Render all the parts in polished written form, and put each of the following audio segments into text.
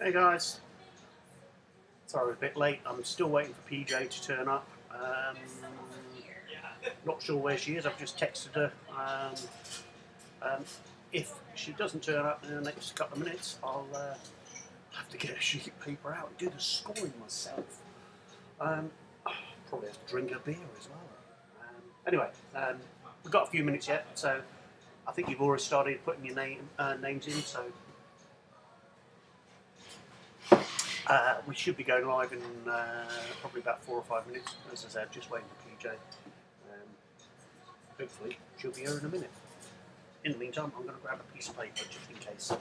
Hey guys, sorry, a bit late. I'm still waiting for PJ to turn up. Not sure where she is. I've just texted her. Um, if she doesn't turn up in the next couple of minutes, I'll have to get a sheet of paper out and do the scoring myself. Um, Probably have to drink a beer as well. Anyway, we've got a few minutes yet, so I think you've already started putting your names in. So we should be going live in probably about 4 or 5 minutes. As I said, just waiting for PJ. Hopefully, she'll be here in a minute. In the meantime, I'm going to grab a piece of paper just in case.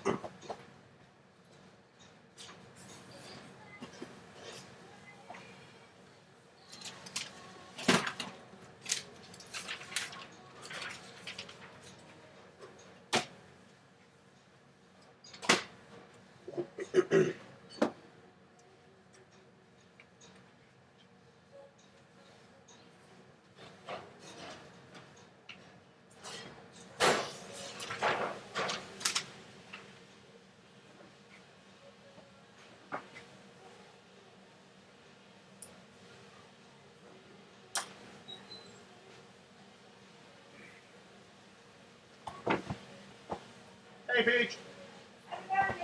Hey, Peach.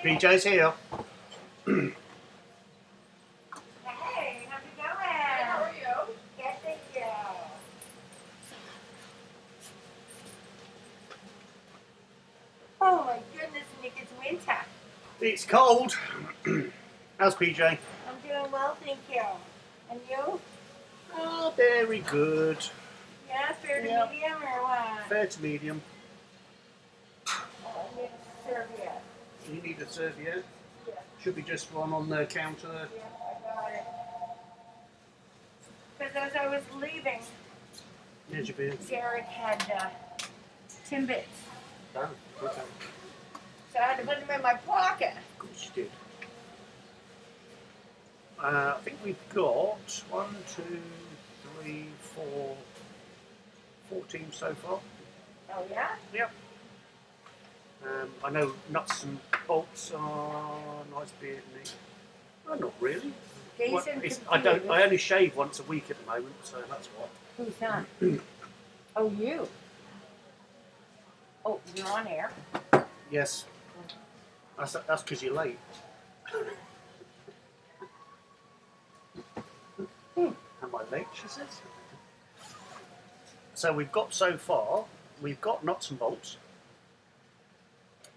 PJ's here. Hey, how's it going? How are you? Good, thank you. Oh my goodness, Nick, it's winter. It's cold. How's PJ? I'm doing well, thank you. And you? Oh, very good. Yeah, fair to Yep. medium or what? Fair to medium. Oh, I need a serviette. You need a serviette? Yeah, Should be just one on the counter. yeah, I got it. Because as I was leaving, Here's your beer. Derek had Timbits. Oh, okay. So I had to put them in my pocket. Of course you did. I think we've got 1, 2, 3, 4, 4 teams so far. Oh, yeah? Yep. I know nuts and bolts are nice beer, Nick. Oh, not really. Well, Jason, I only shave once a week at the moment, so that's what. Who's that? Oh, you. Oh, you're on air. Yes. That's because you're late. Am I late, she says? So we've got so far, we've got nuts and bolts.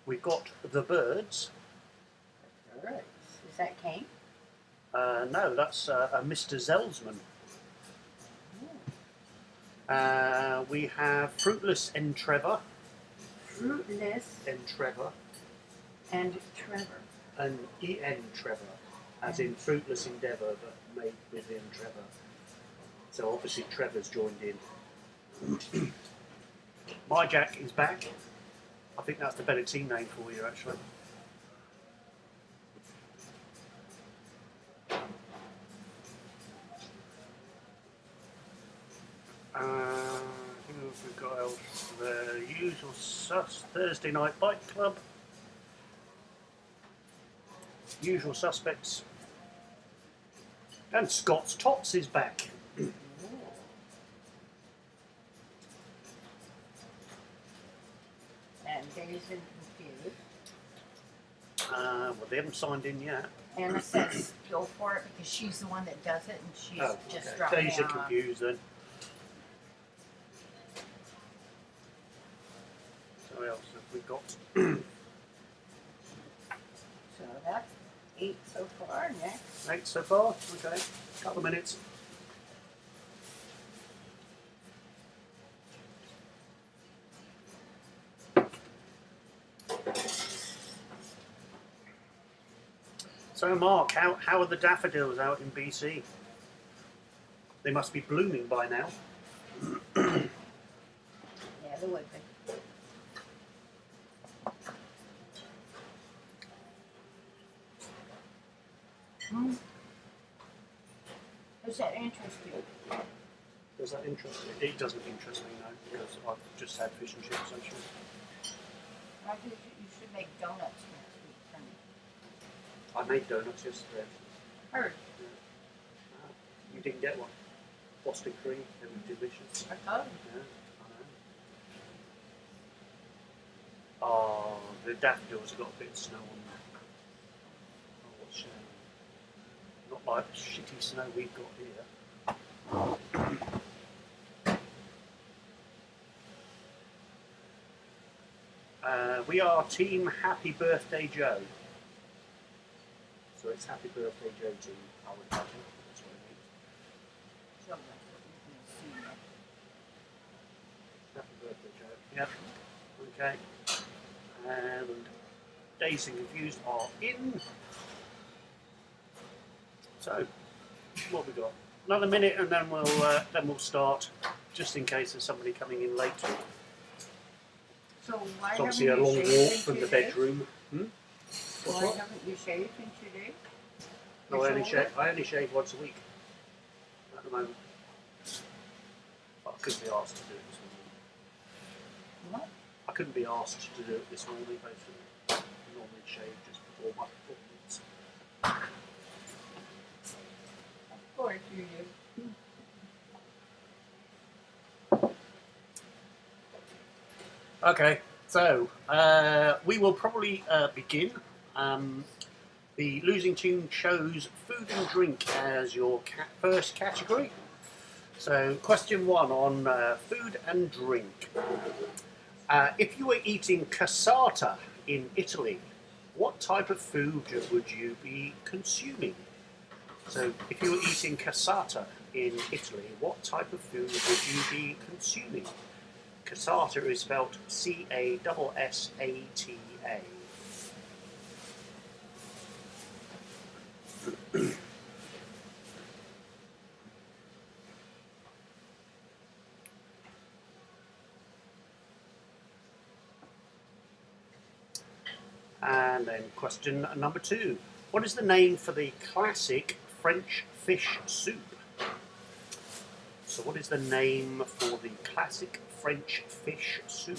We've got the birds. Is that Kane? No, that's a Mr. Zelsman. We have Fruitless Entrevor. Fruitless Entrevor. and Trevor. And E.N. Trevor, as in Fruitless Endeavour, but made with N. Trevor. So obviously Trevor's joined in. My Jack is back. I think that's the better team name for you, actually. Who have we got else? The usual Thursday Night Bike Club. Usual suspects. And Scott's Tots is back. And Jason confused. Well, they haven't signed in yet. Anna says go for it because she's the one that does it and she's just okay. dropped me Days are off. confused then. So what else have we got? So that's 8 so far. Next. 8 so far. Okay, couple of minutes. So Mark, how are the daffodils out in BC? They must be blooming by now. Yeah, they would be. Does that interest you? Does that interest me? It doesn't interest me, no, because I've just had fish and chips, actually. I think you should make donuts next week for me. I made donuts yesterday. Heard. You didn't get one. Boston cream, they were delicious. Oh. Yeah, I know. Oh, the daffodils have got a bit of snow on them. Oh, what a shame. Not like the shitty snow we've got here. We are Team Happy Birthday Joe. So it's Happy Birthday Joe team, I would imagine. That's what it means. So that's what you're gonna Happy Birthday Joe. Yep. Okay. And Dazed and Confused are in. So, what have we got? Another minute, and then we'll start, just in case there's somebody coming in late. see. So why It's haven't obviously a you long shaved walk in from 2 the days? bedroom. Why what? haven't you shaved in 2 days? No, Your I only shoulder? shave once a week at the moment. But I couldn't be asked to do it this morning. What? I couldn't be asked to do it this morning, basically. I normally shave just before my performance. Of course you do. Okay, so we will probably begin. The losing team chose food and drink as your first category. So, question 1 on food and drink. If you were eating cassata in Italy, what type of food would you be consuming? So, if you were eating cassata in Italy, what type of food would you be consuming? Cassata is spelled C-A-S-S-A-T-A. And then question number 2. What is the name for the classic French fish soup? So what is the name for the classic French fish soup?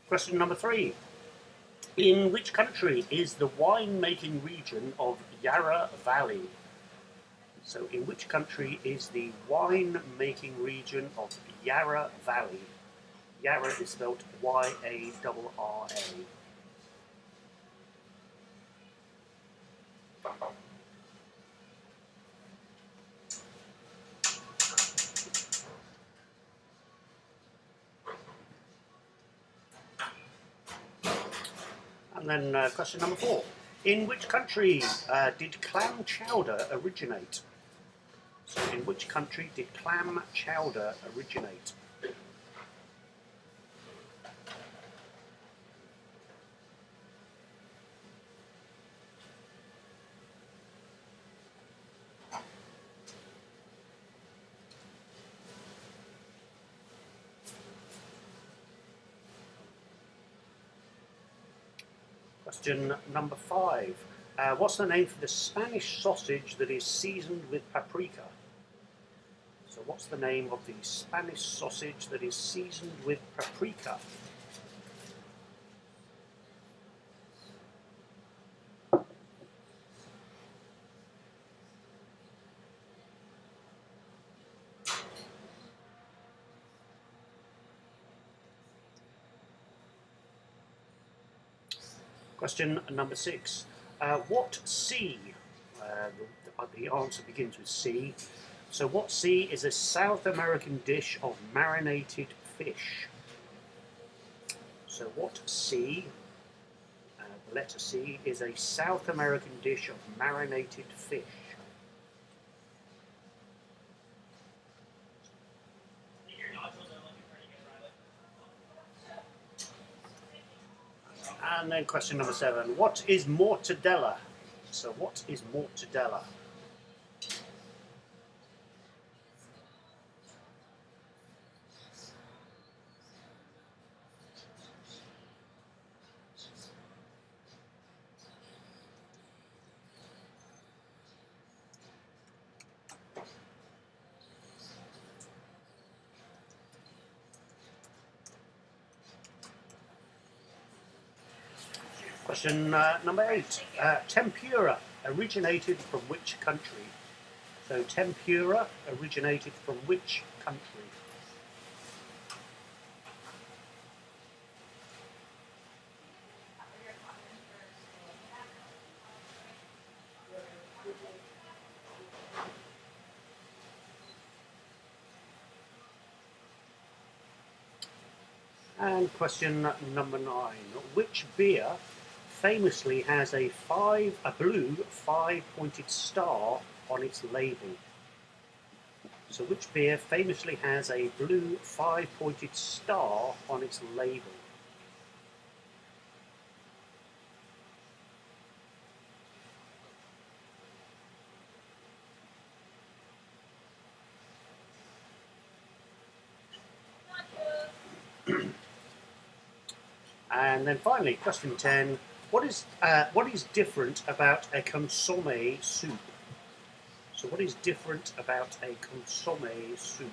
Question number 3. In which country is the wine-making region of Yarra Valley? So in which country is the wine-making region of Yarra Valley? Yarra is spelled Y-A-R-R-A. And then question number 4. In which country did clam chowder originate? So in which country did clam chowder originate? Question number 5. What's the name for the Spanish sausage that is seasoned with paprika? So what's the name of the Spanish sausage that is seasoned with paprika? Question number 6. What sea? The answer begins with C. So what sea is a South American dish of marinated fish? So what sea, the letter C, is a South American dish of marinated fish? And then question number 7. What is mortadella? So what is mortadella? Question number 8. Tempura originated from which country? So tempura originated from which country? And question number 9. Which beer famously has a blue 5-pointed star on its label? So which beer famously has a blue 5-pointed star on its label? And then finally, question 10. What is different about a consomme soup? So what is different about a consomme soup?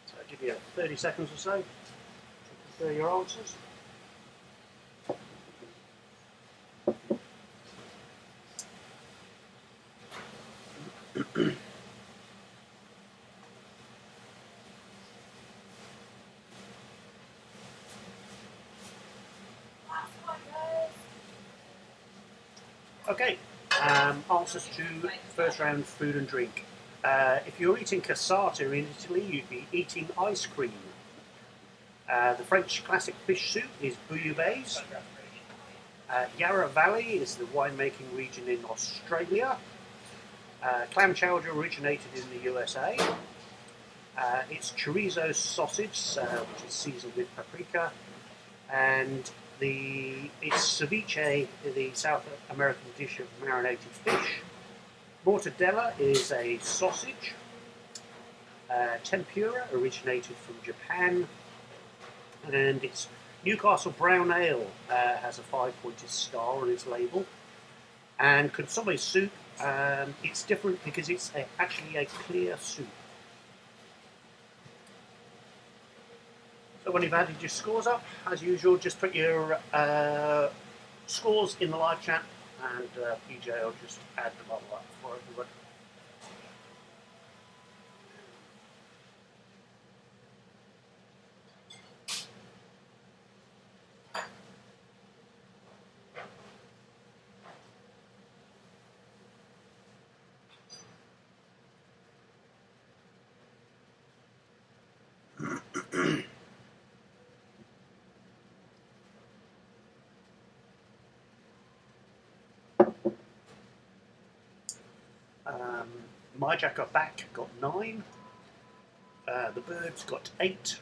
So I'll give you 30 seconds or so to prepare your answers. Okay, answers to first round food and drink. If you're eating cassata in Italy, you'd be eating ice cream. The French classic fish soup is bouillabaisse. Yarra Valley is the winemaking region in Australia. Clam chowder originated in the USA. It's chorizo sausage, which is seasoned with paprika, and it's ceviche, the South American dish of marinated fish. Mortadella is a sausage. Tempura originated from Japan, and it's Newcastle Brown Ale has a 5-pointed star on its label. And consomme soup, it's different because it's actually a clear soup. So when you've added your scores up, as usual, just put your scores in the live chat, and PJ will just add them all up for everybody. My Jack got back, got 9. The Birds got 8.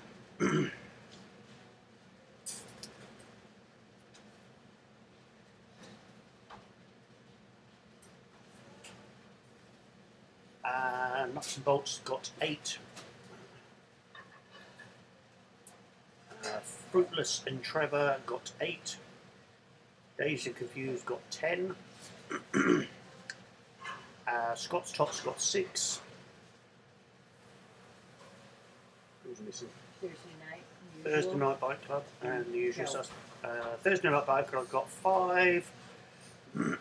Nuts and Bolts got 8. Fruitless and Trevor got 8. Dazed and Confused got 10. Scott's Tots got 6. Who's missing? Thursday Night Bike Club and the usual stuff. Thursday Night Bike Club got 5. And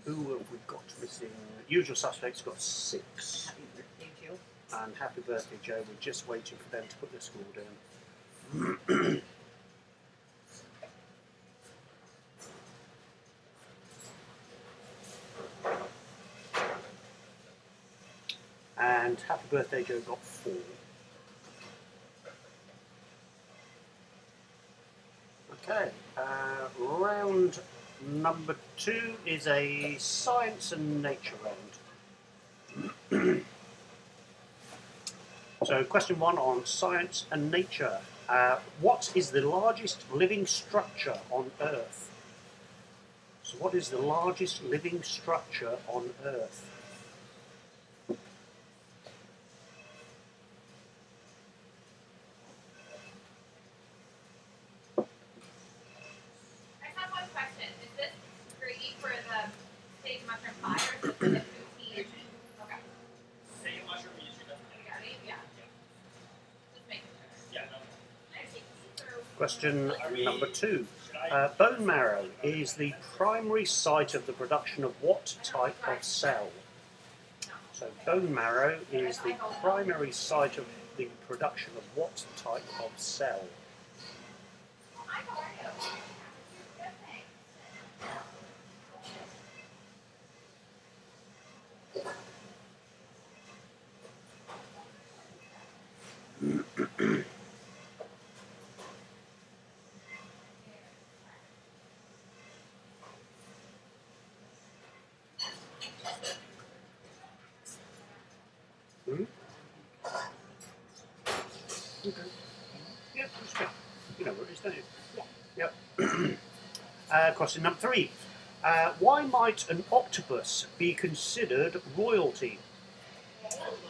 who have we got missing? Usual Suspects got 6. Happy birthday, Joe. And Happy Birthday Joe. We're just waiting for them to put their score down. And Happy Birthday Joe got 4. Okay, round number 2 is a science and nature round. So question 1 on science and nature. What is the largest living structure on Earth? So what is the largest living structure on Earth? question number 2. Bone marrow is the primary site of the production of what type of cell? So bone marrow is the primary site of the production of what type of cell? Hmm? Okay. Yeah, that's good. You know what it is, don't you? Yeah. Yep. Question number 3. Why might an octopus be considered royalty?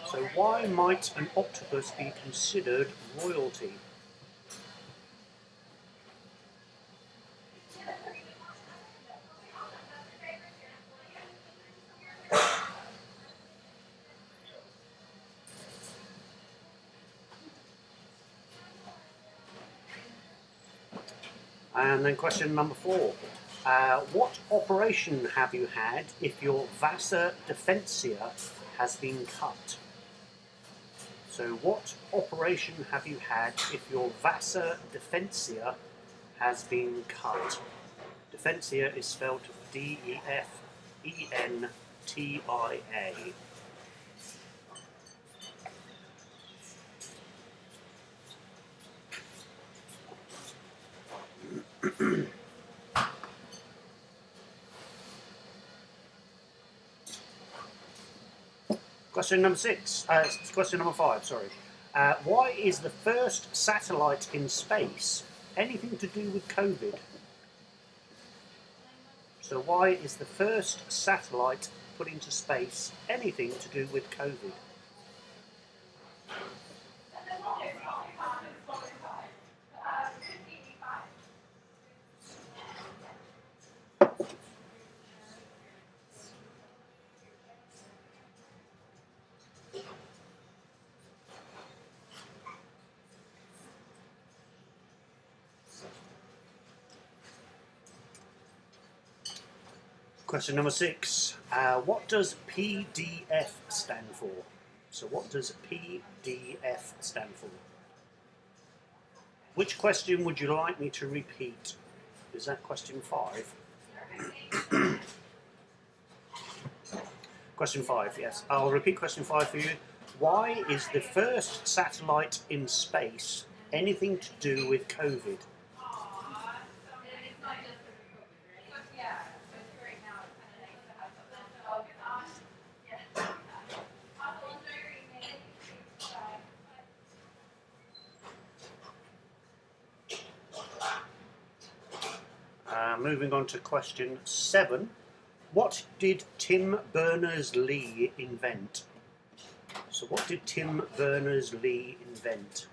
So why might an octopus be considered royalty? And then question number 4. What operation have you had if your vasa defensia has been cut? So what operation have you had if your vasa defensia has been cut? Defensia is spelled D-E-F-E-N-T-I-A. Question number 6. Question number 5. Sorry. Why is the first satellite in space anything to do with COVID? So why is the first satellite put into space anything to do with COVID? Question number 6. What does PDF stand for? So what does PDF stand for? Which question would you like me to repeat? Is that question 5? Question 5, yes. I'll repeat question 5 for you. Why is the first satellite in space anything to do with COVID? Moving on to question 7. What did Tim Berners-Lee invent? So what did Tim Berners-Lee invent?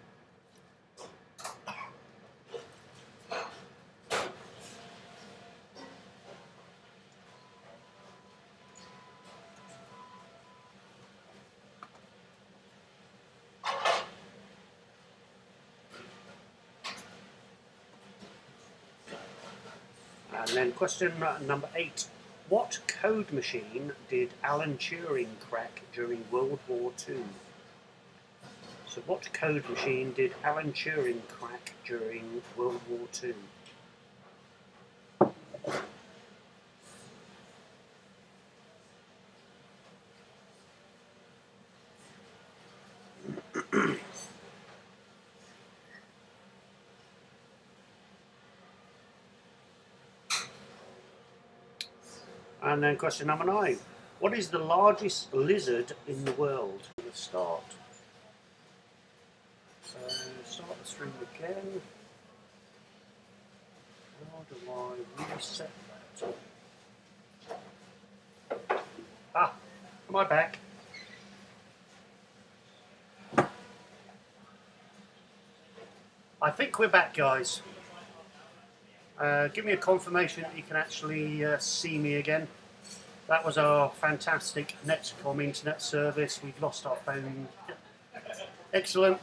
And then question number 8. What code machine did Alan Turing crack during World War II? So what code machine did Alan Turing crack during World War II? And then question number 9. What is the largest lizard in the world? Let's start. So start the stream again. How do I reset that? Ah, am I back? I think we're back, guys. Give me a confirmation that you can actually see me again. That was our fantastic Netcom internet service. We've lost our phone. Excellent.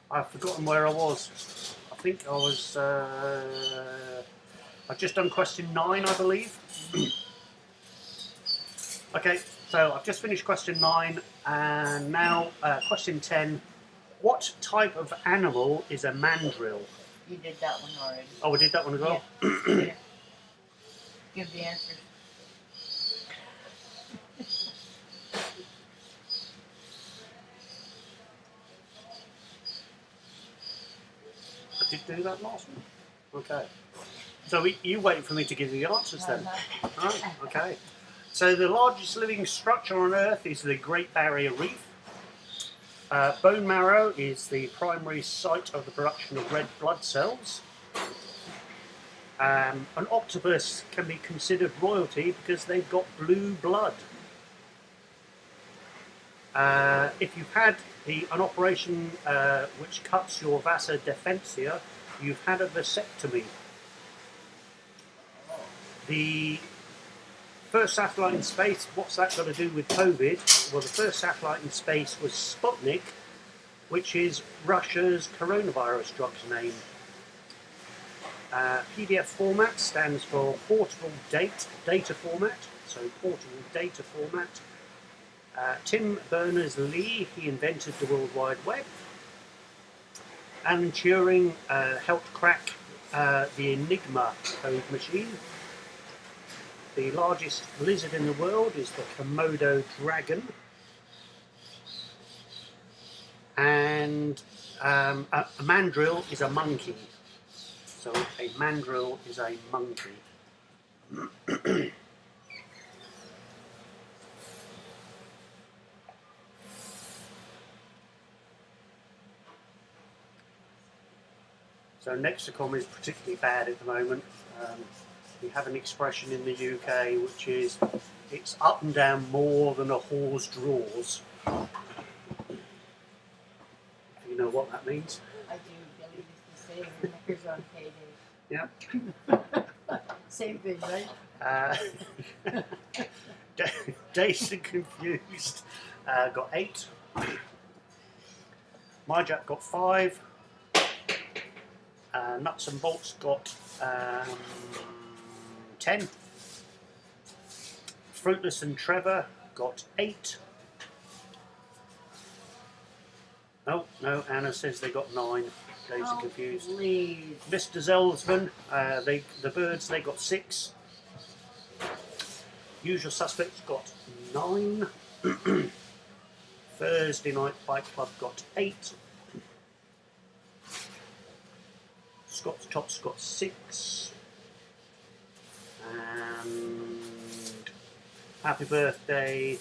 I've forgotten where I was. I think I was. I've just done question 9, I believe. Okay, so I've just finished question 9, and now question 10. What type of animal is a mandrill? You did that one already. Oh, we did that one as well? Yeah. Give the answers. I did do that last one? Okay. So you waiting for me to give you the answers then? Right, okay. So the largest living structure on Earth is the Great Barrier Reef. Bone marrow is the primary site of the production of red blood cells. An octopus can be considered royalty because they've got blue blood. If you've had an operation which cuts your vasa deferentia, you've had a vasectomy. The first satellite in space, what's that got to do with COVID? Well, the first satellite in space was Sputnik, which is Russia's coronavirus drug's name. PDF format stands for portable data format, so portable data format. Tim Berners-Lee, he invented the World Wide Web. Alan Turing helped crack the Enigma code machine. The largest lizard in the world is the Komodo dragon. And a mandrill is a monkey. So a mandrill is a monkey. So Nexicom is particularly bad at the moment. We have an expression in the UK which is, it's up and down more than a whore's drawers. If you know what that means. I do. Billy used to say knickers on payday. Yeah. Same thing, right? Dazed and Confused got 8. MyJack got 5. Nuts and Bolts got 10. Fruitless and Trevor got 8. No, Anna says they got 9. Dazed and Confused. Please. Mr. Zelsman, the birds, they got 6. Usual Suspects got 9. Thursday Night Fight Club got 8. Scott's Tots got 6. And Happy Birthday,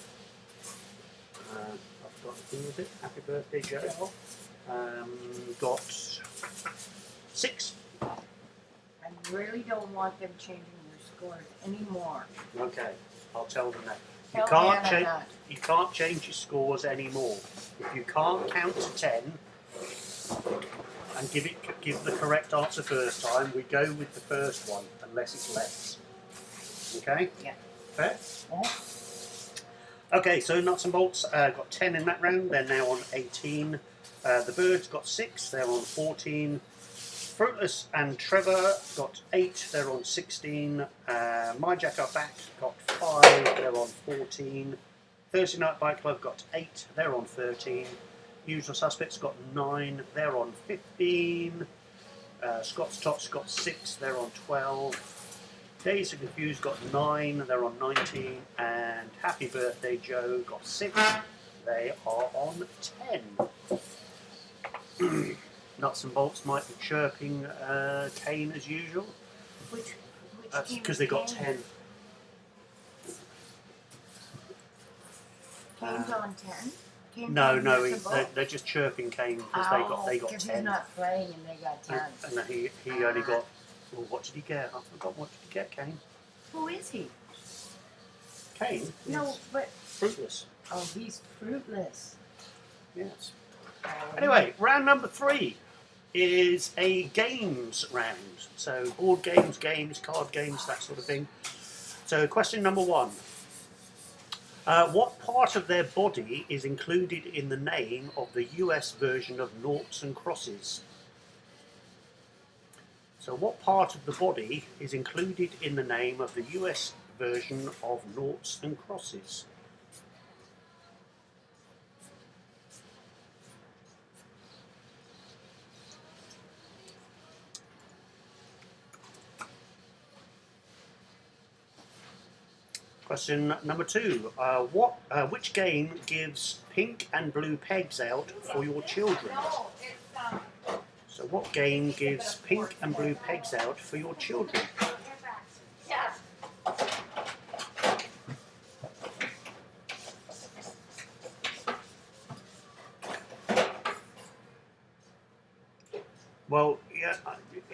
I've got the thing with it, Happy Birthday Joe, got 6. I really don't want them changing their scores anymore. Okay, I'll tell them that. Tell Anna that. You can't change your scores anymore. If you can't count to 10 and give the correct answer first time, we go with the first one unless it's less. Okay? Yeah. Fair? Yeah. Okay, so Nuts and Bolts got 10 in that round. They're now on 18. The Birds got 6. They're on 14. Fruitless and Trevor got 8. They're on 16. MyJack Are Back got 5. They're on 14. Thursday Night Bike Club got 8. They're on 13. Usual Suspects got 9. They're on 15. Scott's Tots got 6. They're on 12. Dazed and Confused got 9, they're on 19, and Happy Birthday Joe got 6, they are on 10. Nuts and Bolts might be chirping Kane as usual. Which That's team because is they got Kane? 10. Kane's on 10? Kane's No, on no, Nuts and Bolts? they're just chirping Kane because they got 10. He's not playing and they got 10. And he only got, well, what did he get? I forgot, what did he get, Kane? Who is he? Kane? No, is but Fruitless. oh, he's fruitless. Yes. Oh, Anyway, round number 3 is a games round. So board games, card games, that sort of thing. So question number 1. What part of their body is included in the name of the US version of Noughts and Crosses? So what part of the body is included in the name of the US version of Noughts and Crosses? Question number 2. Which game gives pink and blue pegs out for your children? So what game gives pink and blue pegs out for your children? Well, yeah,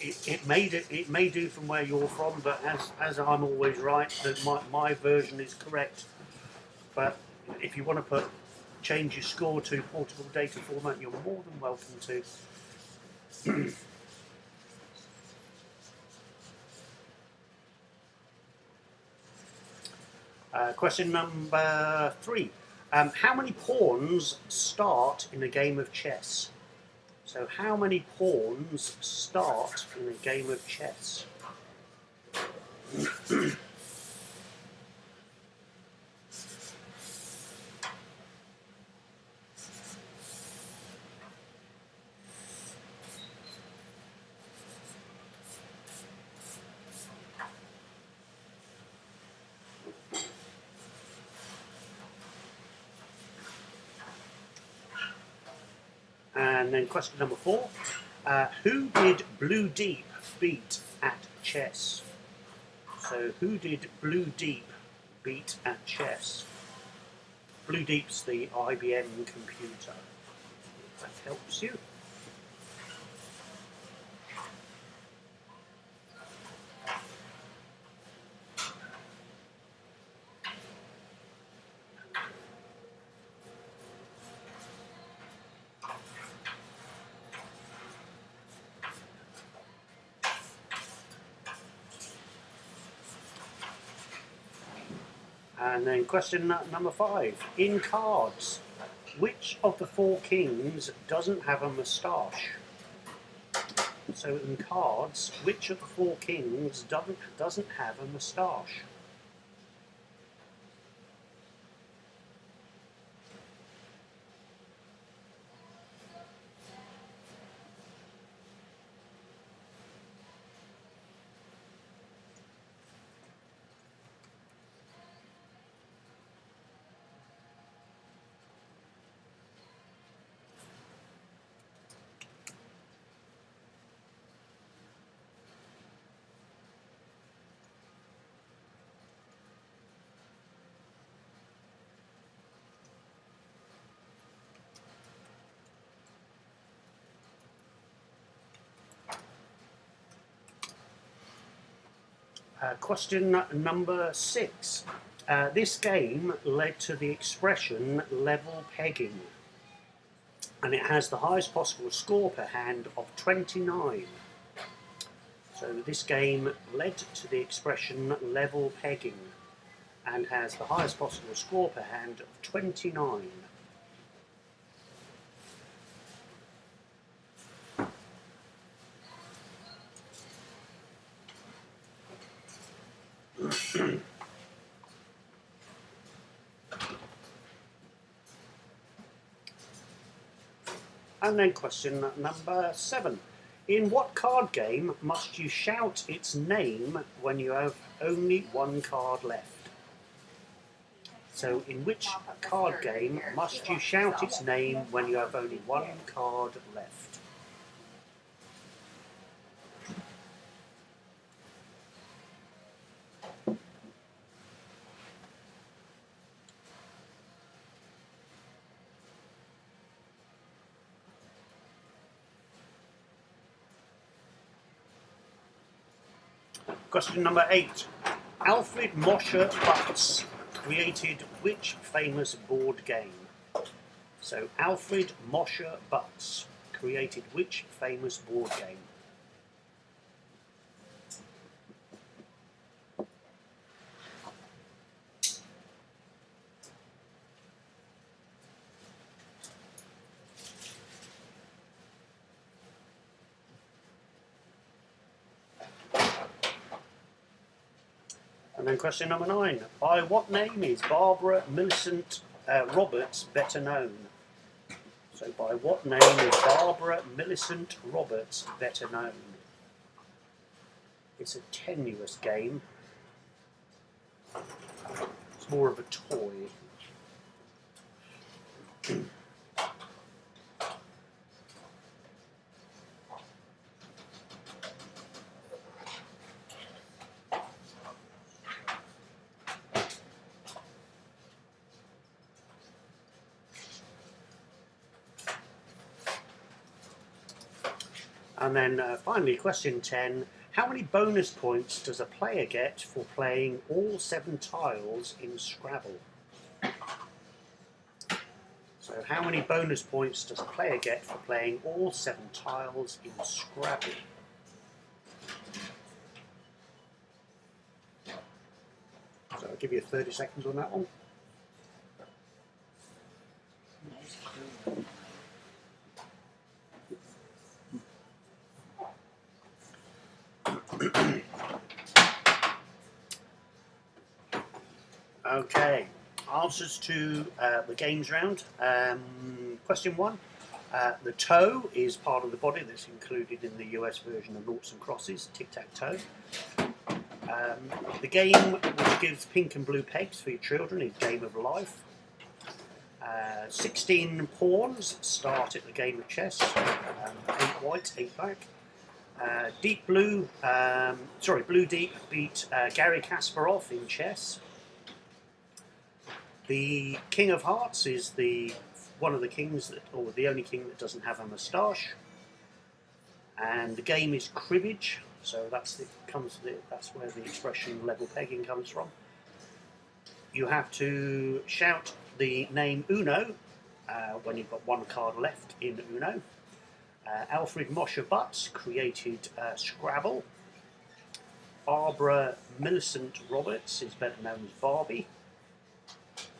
it may do from where you're from, but as I'm always right, that my version is correct. But if you want to change your score to portable data format, you're more than welcome to. Question number 3. How many pawns start in a game of chess? So how many pawns start in a game of chess? And then question number 4. Who did Blue Deep beat at chess? So who did Blue Deep beat at chess? Blue Deep's the IBM computer. If that helps you. And then question number 5. In cards, which of the 4 kings doesn't have a moustache? So in cards, which of the 4 kings doesn't have a moustache? Question number 6. This game led to the expression level pegging, and it has the highest possible score per hand of 29. So this game led to the expression level pegging and has the highest possible score per hand of 29. And then question number 7. In what card game must you shout its name when you have only 1 card left? So in which card game must you shout its name when you have only 1 card left? Question number 8. Alfred Mosher Butts created which famous board game? So Alfred Mosher Butts created which famous board game? And then question number 9. By what name is Barbara Millicent Roberts better known? So by what name is Barbara Millicent Roberts better known? It's a tenuous game. It's more of a toy. And then finally, question 10. How many bonus points does a player get for playing all 7 tiles in Scrabble? So how many bonus points does a player get for playing all 7 tiles in Scrabble? So I'll give you 30 seconds on that one. Okay, answers to the games round. Question 1. The toe is part of the body that's included in the US version of Noughts and Crosses, tic-tac-toe. The game which gives pink and blue pegs for your children is Game of Life. 16 pawns start at the game of chess. 8 white, 8 black. Deep Blue, Blue Deep beat Garry Kasparov in chess. The King of Hearts is one of the kings or the only king that doesn't have a moustache. And the game is cribbage, so that's where the expression level pegging comes from. You have to shout the name Uno when you've got 1 card left in Uno. Alfred Mosher Butts created Scrabble. Barbara Millicent Roberts is better known as Barbie.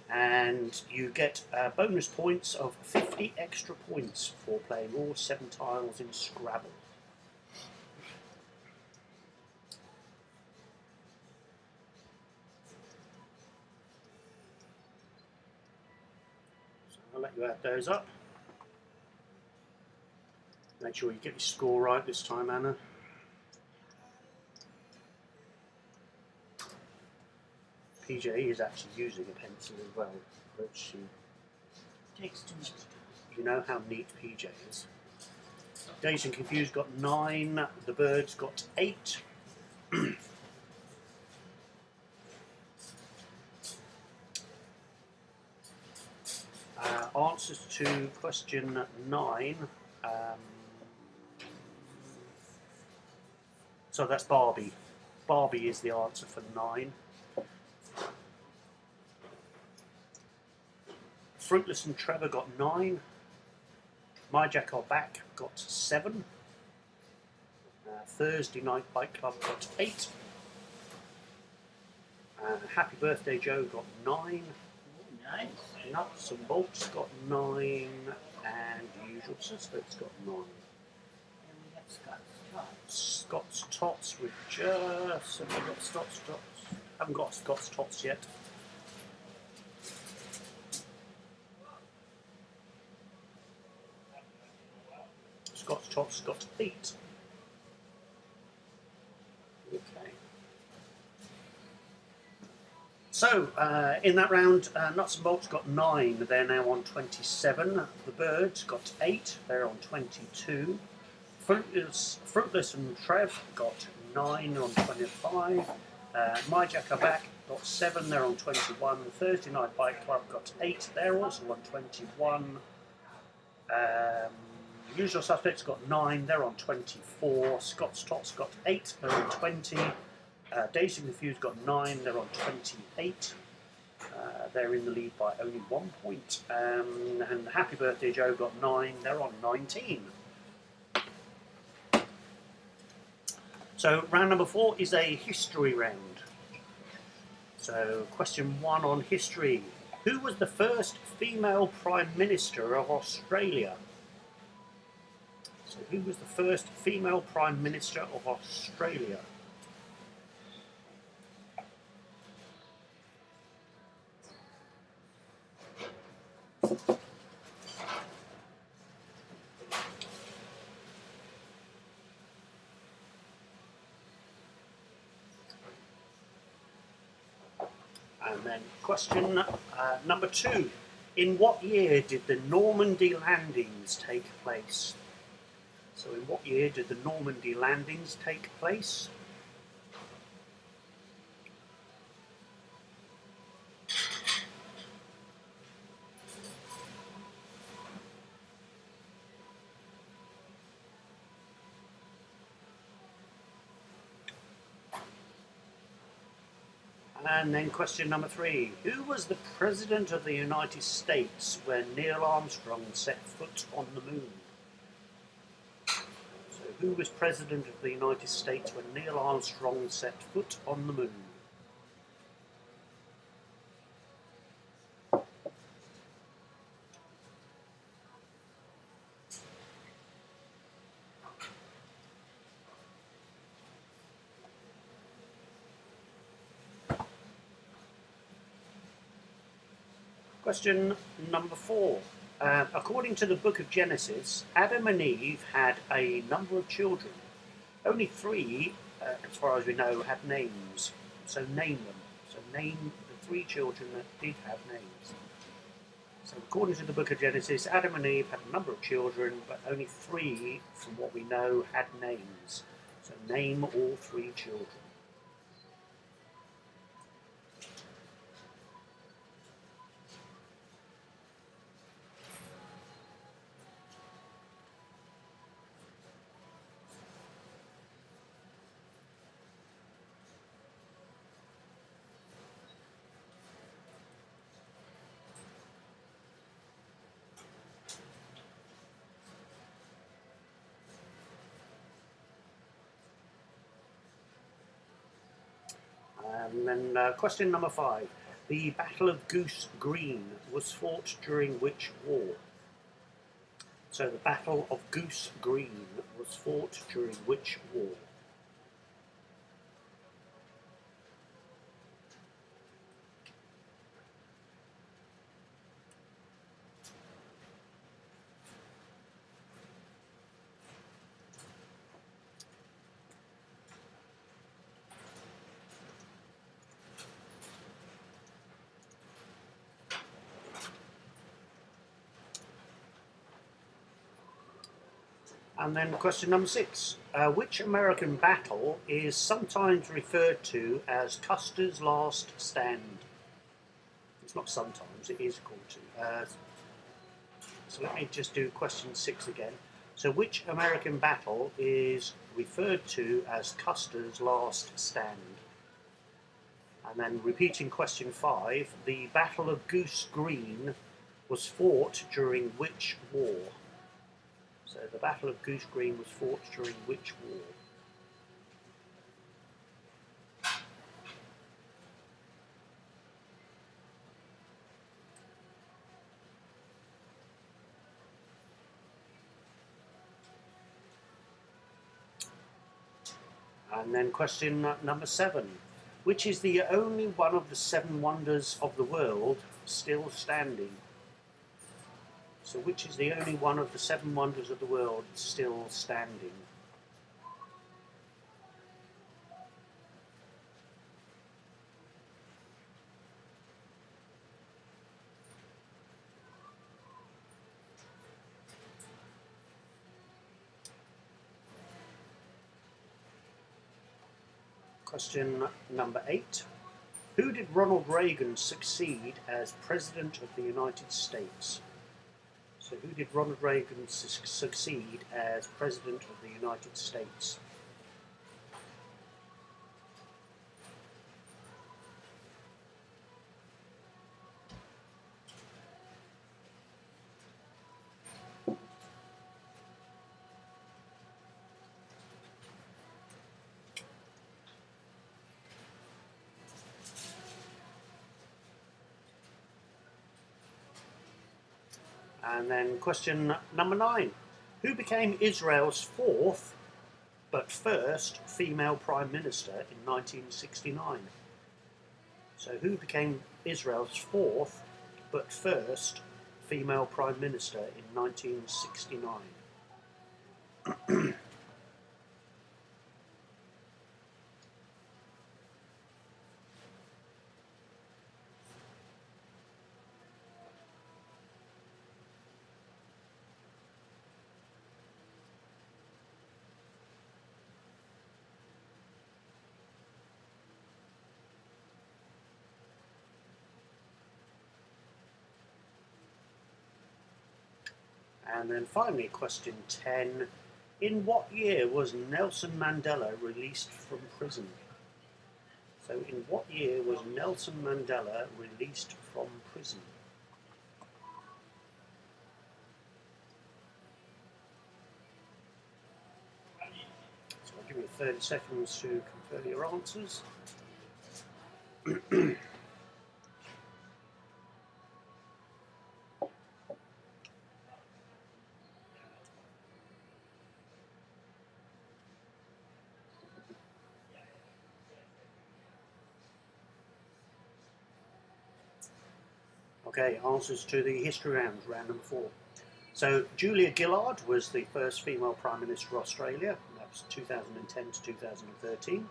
And you get bonus points of 50 extra points for playing all 7 tiles in Scrabble. So I'll let you add those up. Make sure you get your score right this time, Anna. PJ is actually using a pencil as well, but she Takes too much. You know how neat PJ is. Dazed and Confused got 9, the Birds got 8. Answers to question 9. So that's Barbie. Barbie is the answer for 9. Fruitless and Trevor got 9. My Jack Are Back got 7. Thursday Night Bike Club got 8. Happy Birthday Joe got 9. Nice. Nuts and Bolts got 9. And Usual Suspects got 9. And we have Scott's Tots. Scott's Tots with just... Have I got Scott's Tots? Haven't got Scott's Tots yet. Scott's Tots got 8. Okay. So, in that round, Nuts and Bolts got 9. They're now on 27. The Birds got 8. They're on 22. Fruitless and Trev got 9 on 25. My Jack Are Back got 7. They're on 21. Thursday Night Bike Club got 8. They're also on 21. Usual Suspects got 9, they're on 24. Scott's Tots got 8, they're on 20. Dazed and Confused got 9, they're on 28. They're in the lead by only 1 point. And Happy Birthday Joe got 9, they're on 19. So round number 4 is a history round. So question 1 on history. Who was the first female Prime Minister of Australia? So who was the first female Prime Minister of Australia? And then question number 2. In what year did the Normandy landings take place? So in what year did the Normandy landings take place? And then question number 3. Who was the President of the United States when Neil Armstrong set foot on the moon? So who was President of the United States when Neil Armstrong set foot on the moon? Question number 4. According to the book of Genesis, Adam and Eve had a number of children. Only 3, as far as we know, had names. So name them. So name the 3 children that did have names. So according to the book of Genesis, Adam and Eve had a number of children, but only 3, from what we know, had names. So name all 3 children. And then question number 5. The Battle of Goose Green was fought during which war? So the Battle of Goose Green was fought during which war? And then question number 6. Which American battle is sometimes referred to as Custer's Last Stand? It's not sometimes, it is called to. So let me just do question 6 again. So which American battle is referred to as Custer's Last Stand? And then repeating question 5, the Battle of Goose Green was fought during which war? So the Battle of Goose Green was fought during which war? And then question number 7. Which is the only one of the 7 wonders of the world still standing? So which is the only one of the 7 wonders of the world still standing? Question number 8. Who did Ronald Reagan succeed as President of the United States? So who did Ronald Reagan succeed as President of the United States? And then question number 9. Who became Israel's 4th but first female Prime Minister in 1969? So who became Israel's 4th but first female Prime Minister in 1969? And then finally, question 10. In what year was Nelson Mandela released from prison? So in what year was Nelson Mandela released from prison? So I'll give you 30 seconds to confirm your answers. Okay, answers to the history round, round number 4. So Julia Gillard was the first female Prime Minister of Australia. That was 2010 to 2013.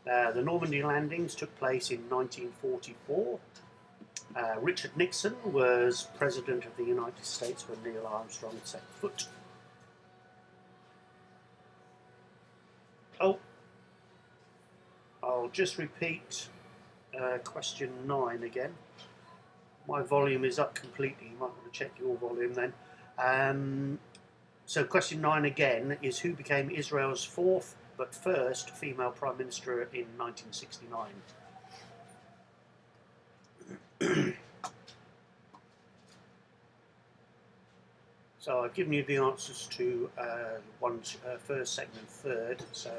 The Normandy landings took place in 1944. Richard Nixon was President of the United States when Neil Armstrong set foot. Oh, I'll just repeat question 9 again. My volume is up completely. You might want to check your volume then. So question 9 again is who became Israel's fourth but first female Prime Minister in 1969? So I've given you the answers to first, second and third. So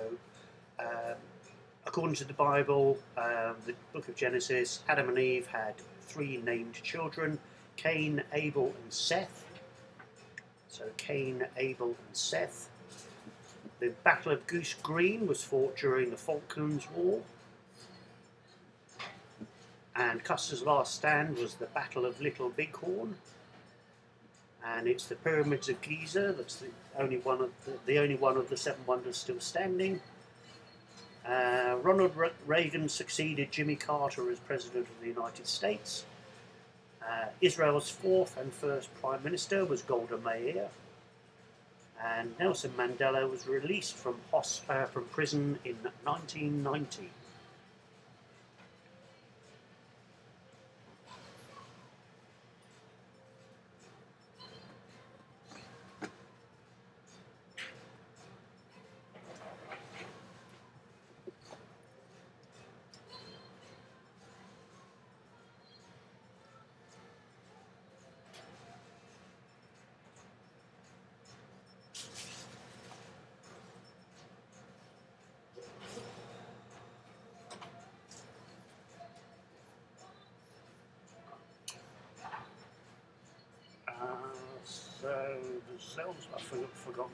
according to the Bible, the book of Genesis, Adam and Eve had 3 named children, Cain, Abel and Seth. So Cain, Abel and Seth. The Battle of Goose Green was fought during the Falklands War. And Custer's last stand was the Battle of Little Bighorn. And it's the Pyramids of Giza. That's the only one of the 7 wonders still standing. Ronald Reagan succeeded Jimmy Carter as President of the United States. Israel's fourth and first Prime Minister was Golda Meir. And Nelson Mandela was released from prison in 1990. So the Zels, I've forgotten.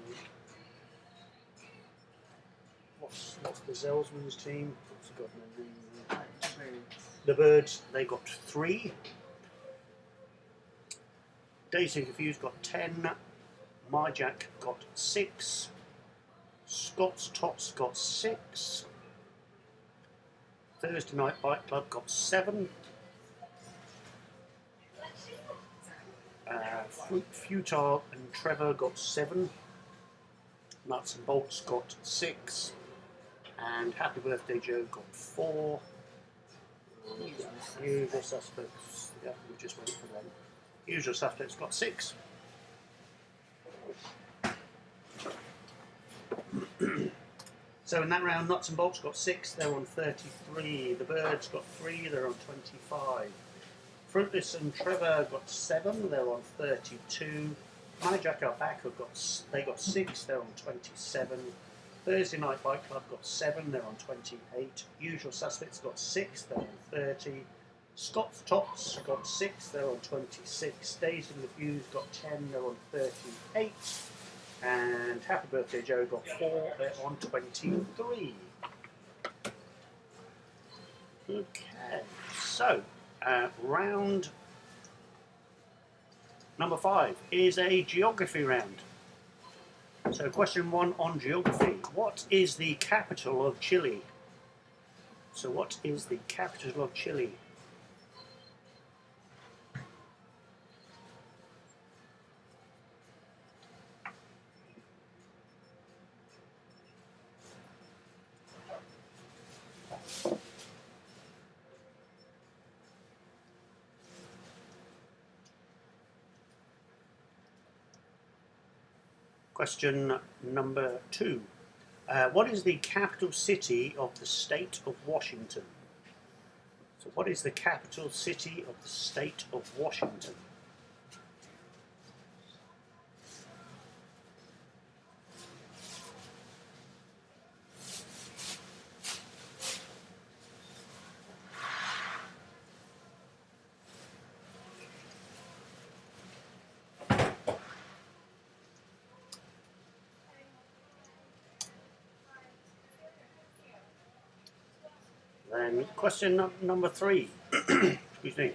What's the Zelsman's team? I've forgotten their name. The Birds, they got 3. Dazed and Confused got 10. My Jack got 6. Scott's Tots got 6. Thursday Night Bike Club got 7. Futile and Trevor got 7. Nuts and Bolts got 6. And Happy Birthday Joe got 4. Usual Suspects, yeah, we just wait for them. Usual Suspects got 6. So in that round, Nuts and Bolts got 6, they're on 33. The Birds got 3, they're on 25. Fruitless and Trevor got 7, they're on 32. My Jack Are Back they got 6, they're on 27. Thursday Night Bike Club got 7, they're on 28. Usual Suspects got 6, they're on 30. Scott's Tots got 6, they're on 26. Dazed and Confused got 10, they're on 38. And Happy Birthday Joe got 4, they're on 23. Okay, so round number 5 is a geography round. So question 1 on geography. What is the capital of Chile? So what is the capital of Chile? Question number 2. What is the capital city of the state of Washington? So what is the capital city of the state of Washington? Then question number 3. Excuse me.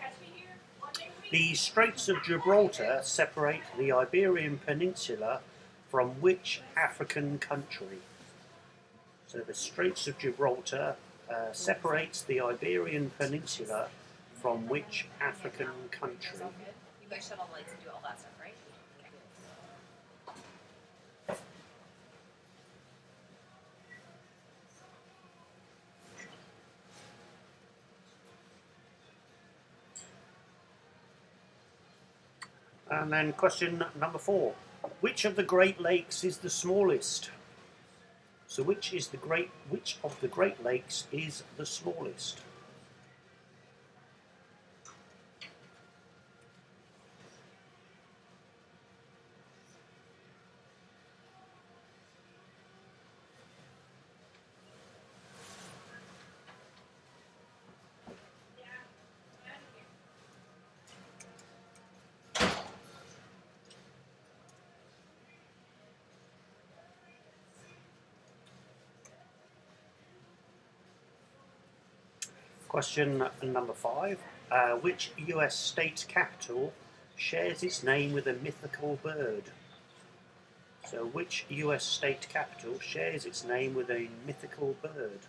The Straits of Gibraltar separate the Iberian Peninsula from which African country? So the Straits of Gibraltar separates the Iberian Peninsula from which African country? You guys shut all the lights and do all that stuff, right? And then question number 4. Which of the Great Lakes is the smallest? So which of the Great Lakes is the smallest? Question number 5. Which US state capital shares its name with a mythical bird? So which US state capital shares its name with a mythical bird?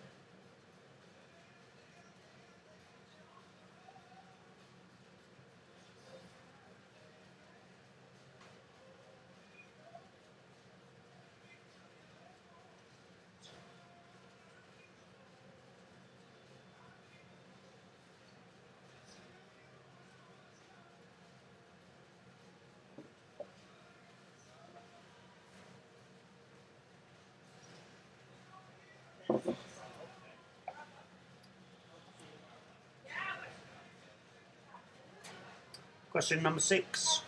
Question number 6.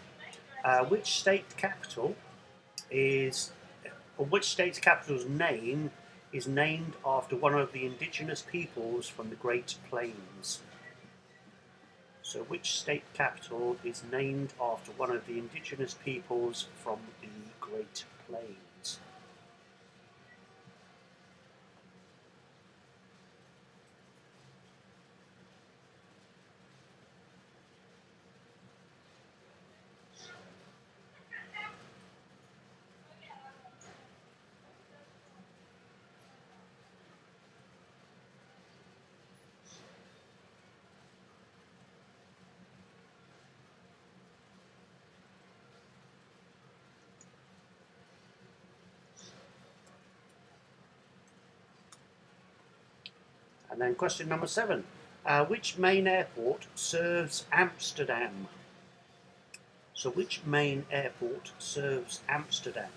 Which state's capital's name is named after one of the indigenous peoples from the Great Plains? So which state capital is named after one of the indigenous peoples from the Great Plains? And then question number 7. Which main airport serves Amsterdam? So which main airport serves Amsterdam?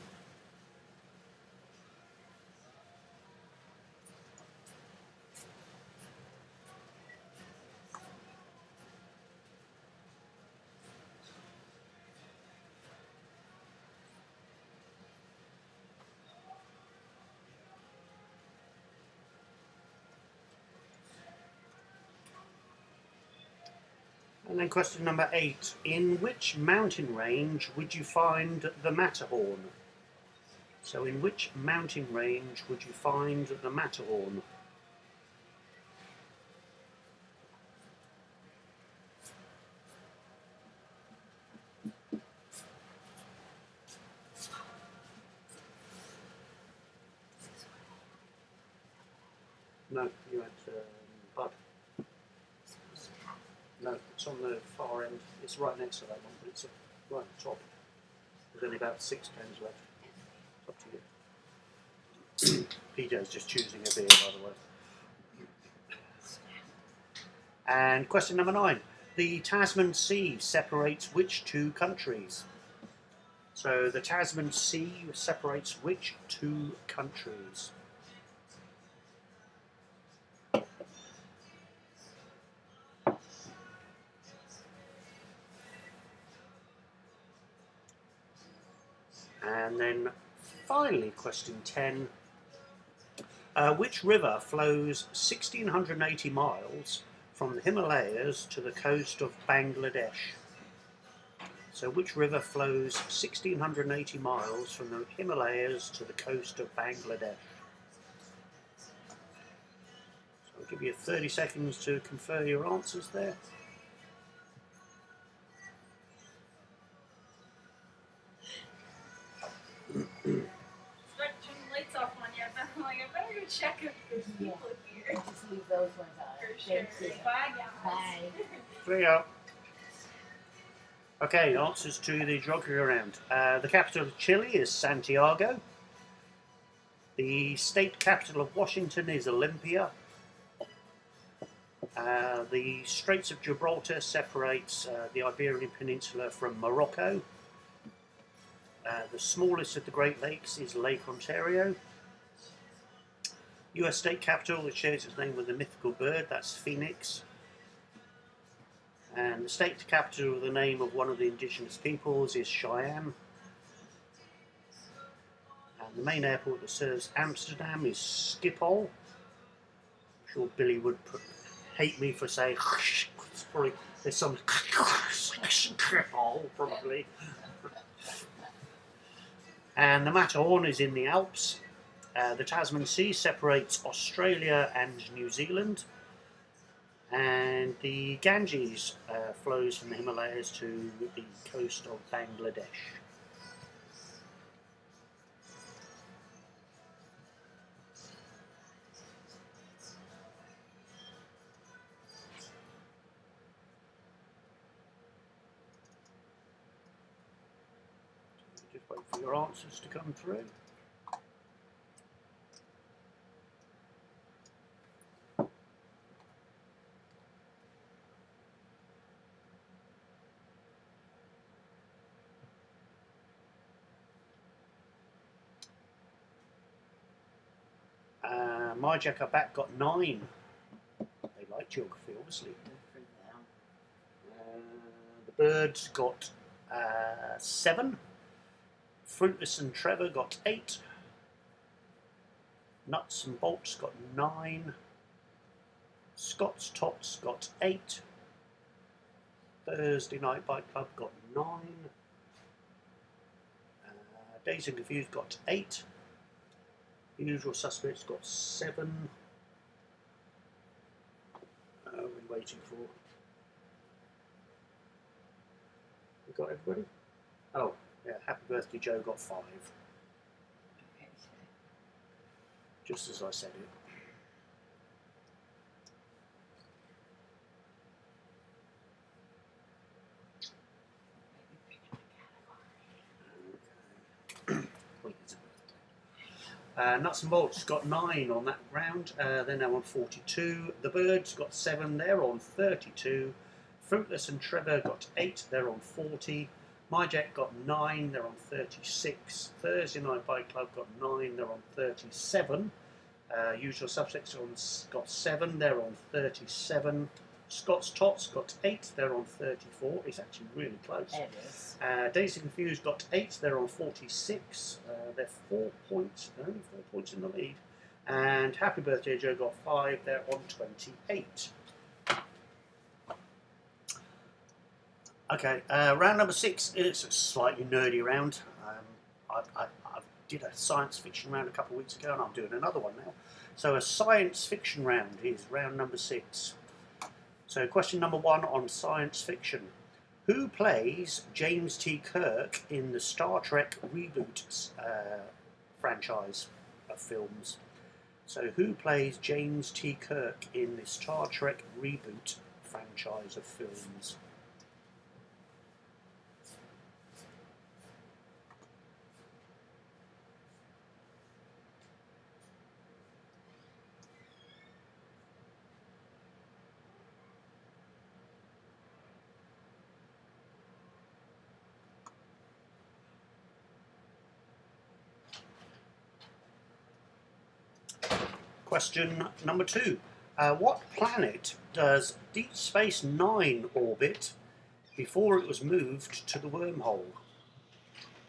And then question number 8. In which mountain range would you find the Matterhorn? So in which mountain range would you find the Matterhorn? No, you had Bud. No, it's on the far end. It's right next to that one, but it's right at the top. There's only about 6 pens left. It's up to you. PJ's just choosing a beer, by the way. And question number 9. The Tasman Sea separates which 2 countries? So the Tasman Sea separates which two countries? And then finally, question 10. Which river flows 1,680 miles from the Himalayas to the coast of Bangladesh? So which river flows 1,680 miles from the Himalayas to the coast of Bangladesh? So I'll give you 30 seconds to confer your answers there. Start turning the lights off on you. I'm like, I better go check if there's people here. Just leave those ones on. For sure. Thank you. Bye, guys. Bye. There you go. Okay, answers to the geography round. The capital of Chile is Santiago. The state capital of Washington is Olympia. The Straits of Gibraltar separates the Iberian Peninsula from Morocco. The smallest of the Great Lakes is Lake Ontario. US state capital, which shares its name with a mythical bird, that's Phoenix. And the state capital with the name of one of the indigenous peoples is Cheyenne. And the main airport that serves Amsterdam is Schiphol. I'm sure Billy would hate me for saying it's probably, there's some Schiphol probably. And the Matterhorn is in the Alps. The Tasman Sea separates Australia and New Zealand. And the Ganges flows from the Himalayas to the coast of Bangladesh. Just wait for your answers to come through. My Jack Up Back got 9. They like geography, obviously. The Birds got 7. Fruitless and Trevor got 8. Nuts and Bolts got 9. Scott's Tots got 8. Thursday Night Bike Club got 9. Dazed and Confused got 8. The Usual Suspects got 7. What are we waiting for? We got everybody? Oh, yeah, Happy Birthday Joe got 5. Just as I said it. Nuts and Bolts got 9 on that round. They're now on 42. The Birds got 7. They're on 32. Fruitless and Trevor got 8. They're on 40. My Jack got 9. They're on 36. Thursday Night Bike Club got 9. They're on 37. Usual Suspects got 7. They're on 37. Scott's Tots got 8. They're on 34. It's actually really close. It is. Dazed and Confused got 8. They're on 46. They're 4 points, only 4 points in the lead. And Happy Birthday Joe got 5. They're on 28. Okay, round number 6 is a slightly nerdy round. I did a science fiction round a couple of weeks ago, and I'm doing another one now. So a science fiction round is round number 6. So question number 1 on science fiction. Who plays James T. Kirk in the Star Trek reboot franchise of films? So who plays James T. Kirk in the Star Trek reboot franchise of films? Question number 2. What planet does Deep Space Nine orbit before it was moved to the wormhole?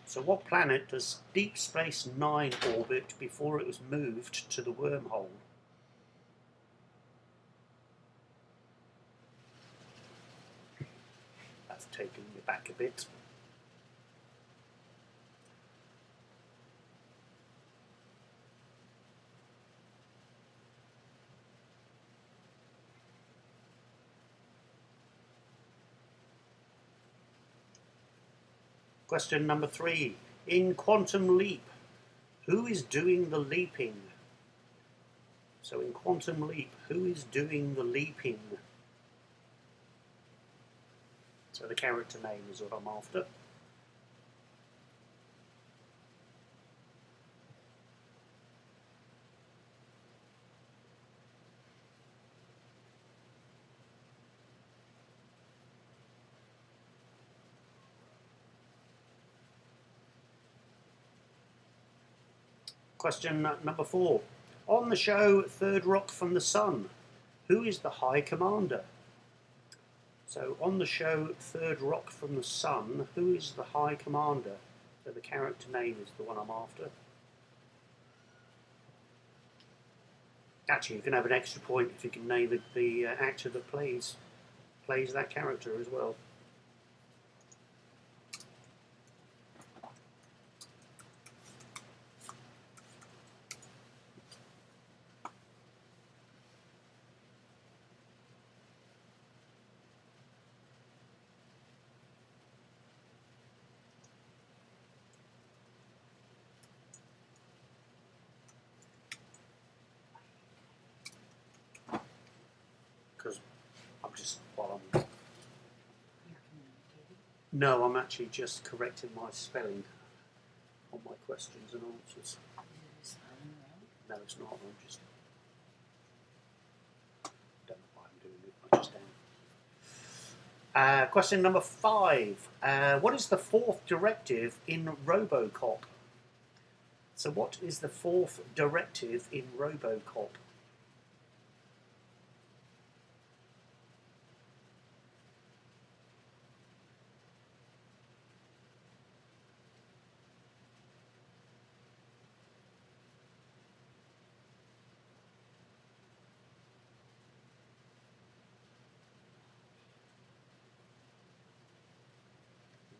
So what planet does Deep Space Nine orbit before it was moved to the wormhole? That's taking you back a bit. Question number 3. In Quantum Leap, who is doing the leaping? So in Quantum Leap, who is doing the leaping? So the character name is what I'm after. Question number 4. On the show Third Rock from the Sun, who is the High Commander? So on the show Third Rock from the Sun, who is the High Commander? So the character name is the one I'm after. Actually, you can have an extra point if you can name the actor that plays that character as well. Because I'm just, while I'm... No, I'm actually just correcting my spelling on my questions and answers. No, it's not. I'm just... don't know why I'm doing it. I just am. Question number 5. What is the 4th directive in RoboCop? So what is the 4th directive in RoboCop?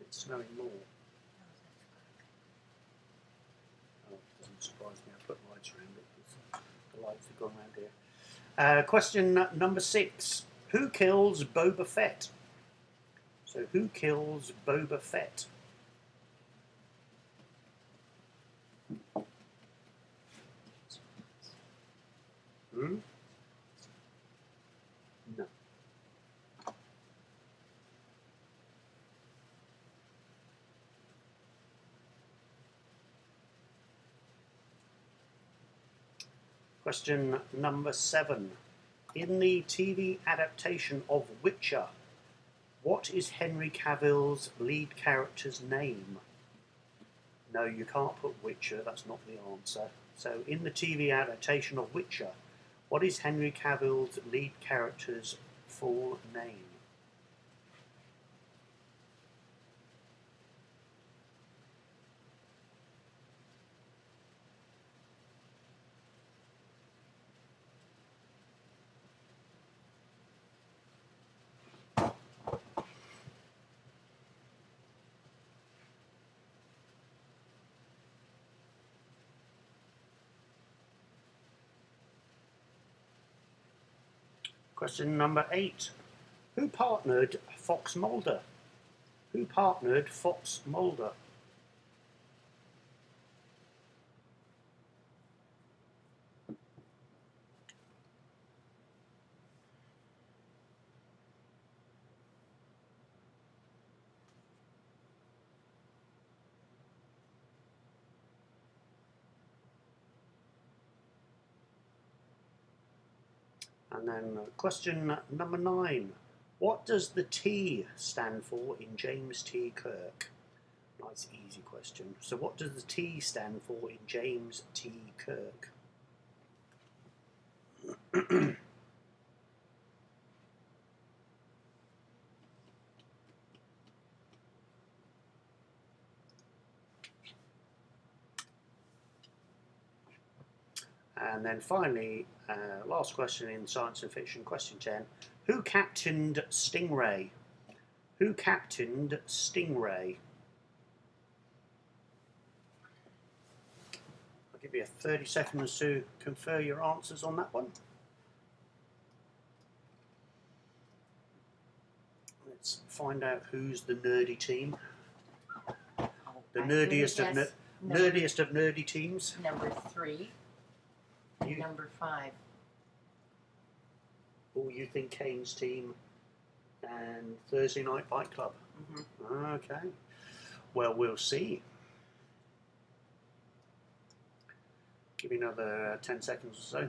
It's snowing more. Oh, it doesn't surprise me. I put lights around it because the lights have gone around here. Question number 6. Who kills Boba Fett? So who kills Boba Fett? Hmm? No. Question number 7. In the TV adaptation of Witcher, what is Henry Cavill's lead character's name? No, you can't put Witcher, that's not the answer. So in the TV adaptation of Witcher, what is Henry Cavill's lead character's full name? Question number 8. Who partnered Fox Mulder? Who partnered Fox Mulder? And then question number 9. What does the T stand for in James T. Kirk? Nice easy question. So what does the T stand for in James T. Kirk? And then finally, last question in science and fiction, question 10. Who captained Stingray? Who captained Stingray? I'll give you 30 seconds to confer your answers on that one. Let's find out who's the nerdy team. Oh, The I'm gonna nerdiest of guess nerdiest of nerdy teams. Number 3 and You- number 5. Oh, you think Kane's team and Thursday Night Bike Club? Mm-hmm. Okay. Well, we'll see. Give me another 10 seconds or so. I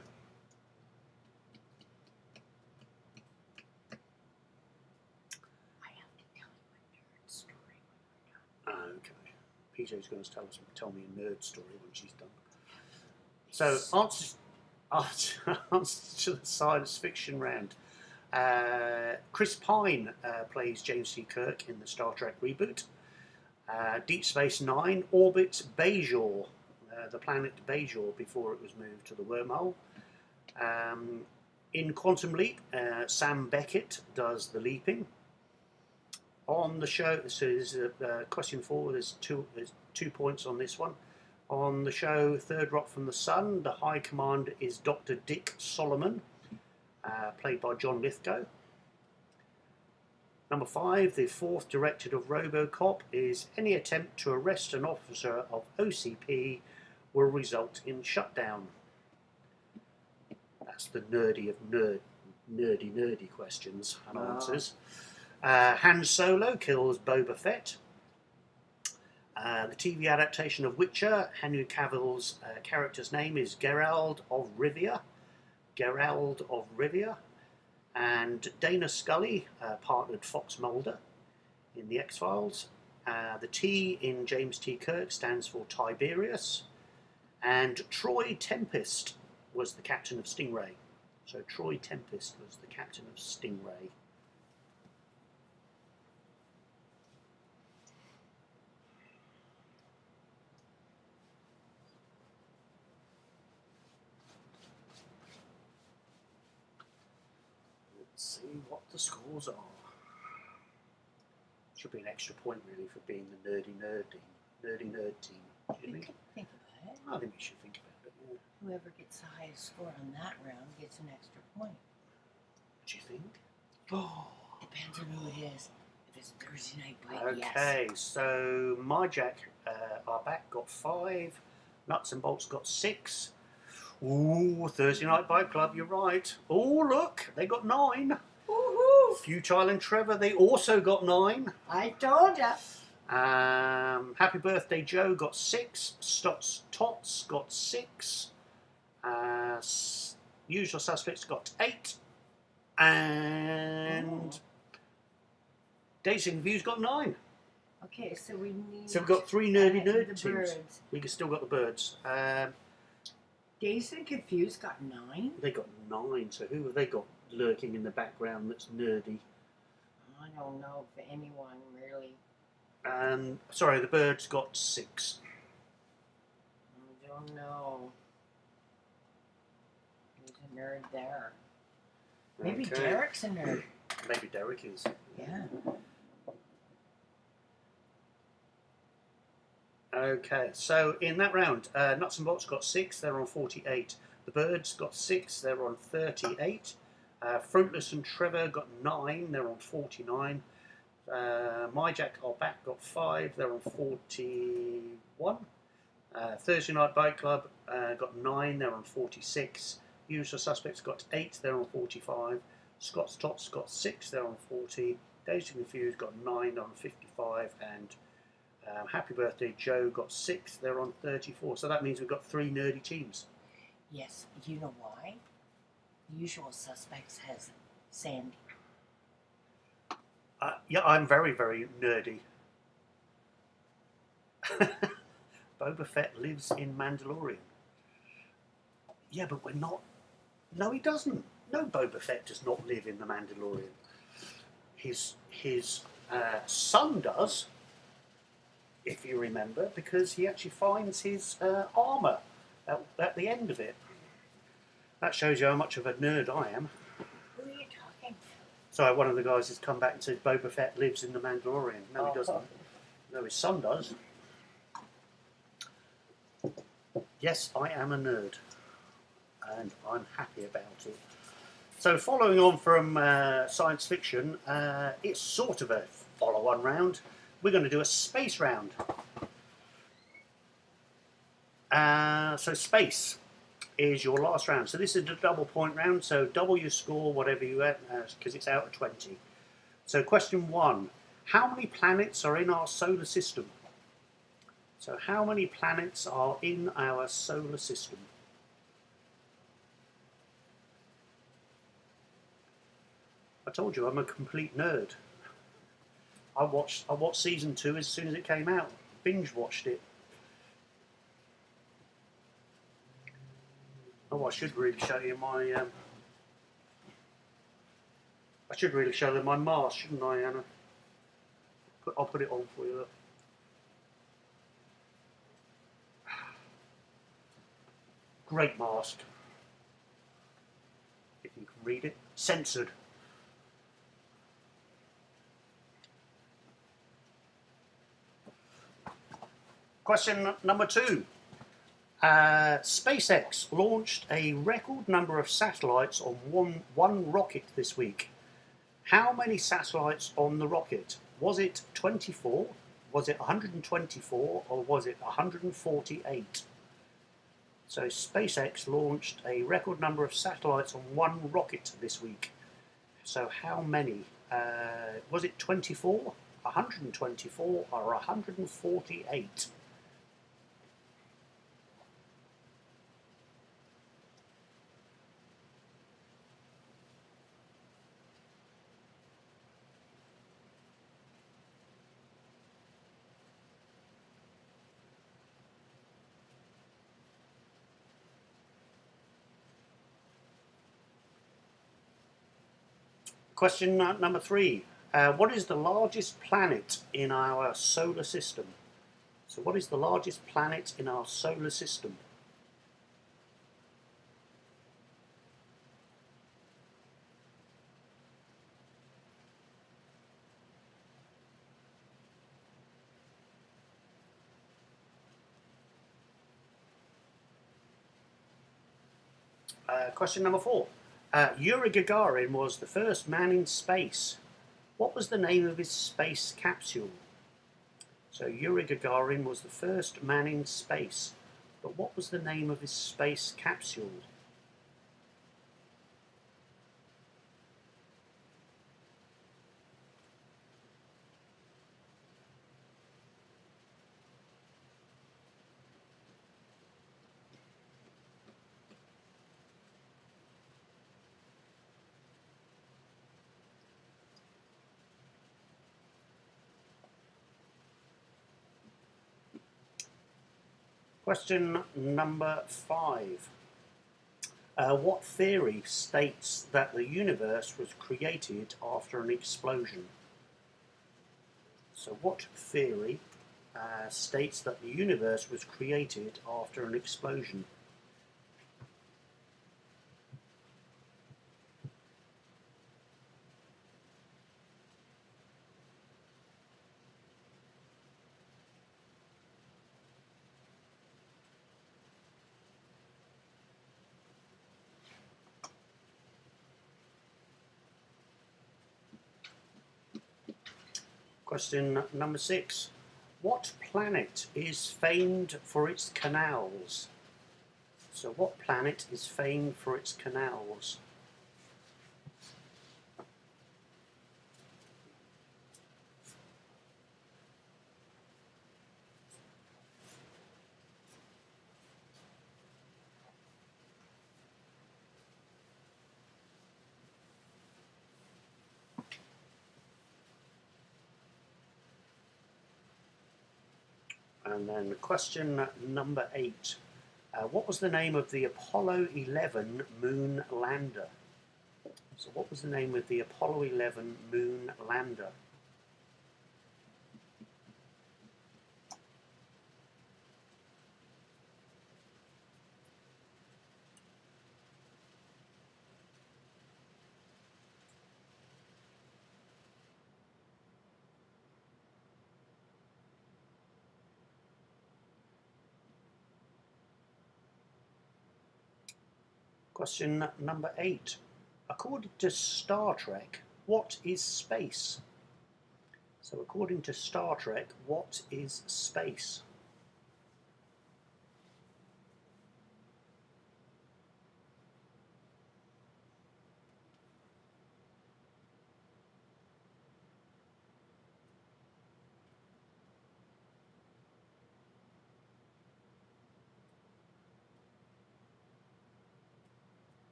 have to tell you a nerd story when we're done. Okay. PJ's going to tell me a nerd story when she's done. So, answers to the science fiction round. Chris Pine plays James T. Kirk in the Star Trek reboot. Deep Space Nine orbits Bajor, the planet Bajor, before it was moved to the wormhole. In Quantum Leap, Sam Beckett does the leaping. On the show, so there's question 4. There's 2 points on this one. On the show Third Rock from the Sun, the High Command is Dr. Dick Solomon, played by John Lithgow. Number 5, the 4th directive of RoboCop is any attempt to arrest an officer of OCP will result in shutdown. That's the nerdy of nerdy questions and answers. Han Solo kills Boba Fett. The TV adaptation of Witcher, Henry Cavill's character's name is Geralt of Rivia. Geralt of Rivia. And Dana Scully partnered Fox Mulder in The X-Files. The T in James T. Kirk stands for Tiberius. And Troy Tempest was the captain of Stingray. So Troy Tempest was the captain of Stingray. Let's see what the scores are. Should be an extra point really for being the nerdy nerd team. Do you You think? could think about it. I think we should think about it. Yeah. Whoever gets the highest score on that round gets an extra point. Do you think? Oh. Depends on who it is. If it's Thursday Night Bike, yes. Okay, so my Jack, our back got 5. Nuts and Bolts got 6. Ooh, Thursday Night Bike Club, you're right. Oh, look, they got 9. Woohoo! Futile and Trevor, they also got 9. I told ya. Happy Birthday Joe got 6. Tots got 6. Usual Suspects got 8. And Days and Views got 9. Okay, so we need. So we've got 3 nerdy nerd the teams. birds. We still got the birds. Dazed and Confused got 9. They got 9. So who have they got lurking in the background that's nerdy? I don't know if anyone really. Sorry, the birds got 6. I don't know. There's a nerd there. Maybe Okay. Derek's a nerd. Maybe Derek is. Yeah. Okay, so in that round, Nuts and Bolts got 6, they're on 48. The Birds got 6, they're on 38. Fruitless and Trevor got 9, they're on 49. My Jack Our Back got 5, they're on 41. Thursday Night Bike Club got 9, they're on 46. Usual Suspects got 8, they're on 45. Scott's Tots got 6, they're on 40. Dazed and Confused got 9, they're on 55. And Happy Birthday Joe got 6, they're on 34. So that means we've got 3 nerdy teams. Yes, you know why? The Usual Suspects has Sandy. Yeah, I'm very, very nerdy. Boba Fett lives in Mandalorian. Yeah, but we're not No, he doesn't. No, Boba Fett does not live in the Mandalorian. His son does, if you remember, because he actually finds his armour at the end of it. That shows you how much of a nerd I am. Who are you talking to? Sorry, one of the guys has come back and said Boba Fett lives in the Mandalorian. No, he doesn't. No, his son does. Yes, I am a nerd, and I'm happy about it. So, following on from science fiction, it's sort of a follow-on round. We're going to do a space round. So, space is your last round. So, this is a double point round. So, double your score, whatever you have, because it's out of 20. So, question 1: how many planets are in our solar system? So, how many planets are in our solar system? I told you I'm a complete nerd. I watched season 2 as soon as it came out. Binge watched it. Oh, I should really show you my. I should really show them my mask, shouldn't I, Anna? I'll put it on for you. Look. Great mask. If you can read it. Censored. Question number 2. SpaceX launched a record number of satellites on one rocket this week. How many satellites on the rocket? Was it 24? Was it 124? Or was it 148? So SpaceX launched a record number of satellites on one rocket this week. So how many? Was it 24, 124, or 148? Question number 3. What is the largest planet in our solar system? So what is the largest planet in our solar system? Question number 4. Yuri Gagarin was the first man in space. What was the name of his space capsule? So Yuri Gagarin was the first man in space, but what was the name of his space capsule? Question number 5. What theory states that the universe was created after an explosion? So what theory states that the universe was created after an explosion? Question number 6. What planet is famed for its canals? So what planet is famed for its canals? And then question number 8. What was the name of the Apollo 11 moon lander? So what was the name of the Apollo 11 moon lander? Question number 8. According to Star Trek, what is space? So according to Star Trek, what is space?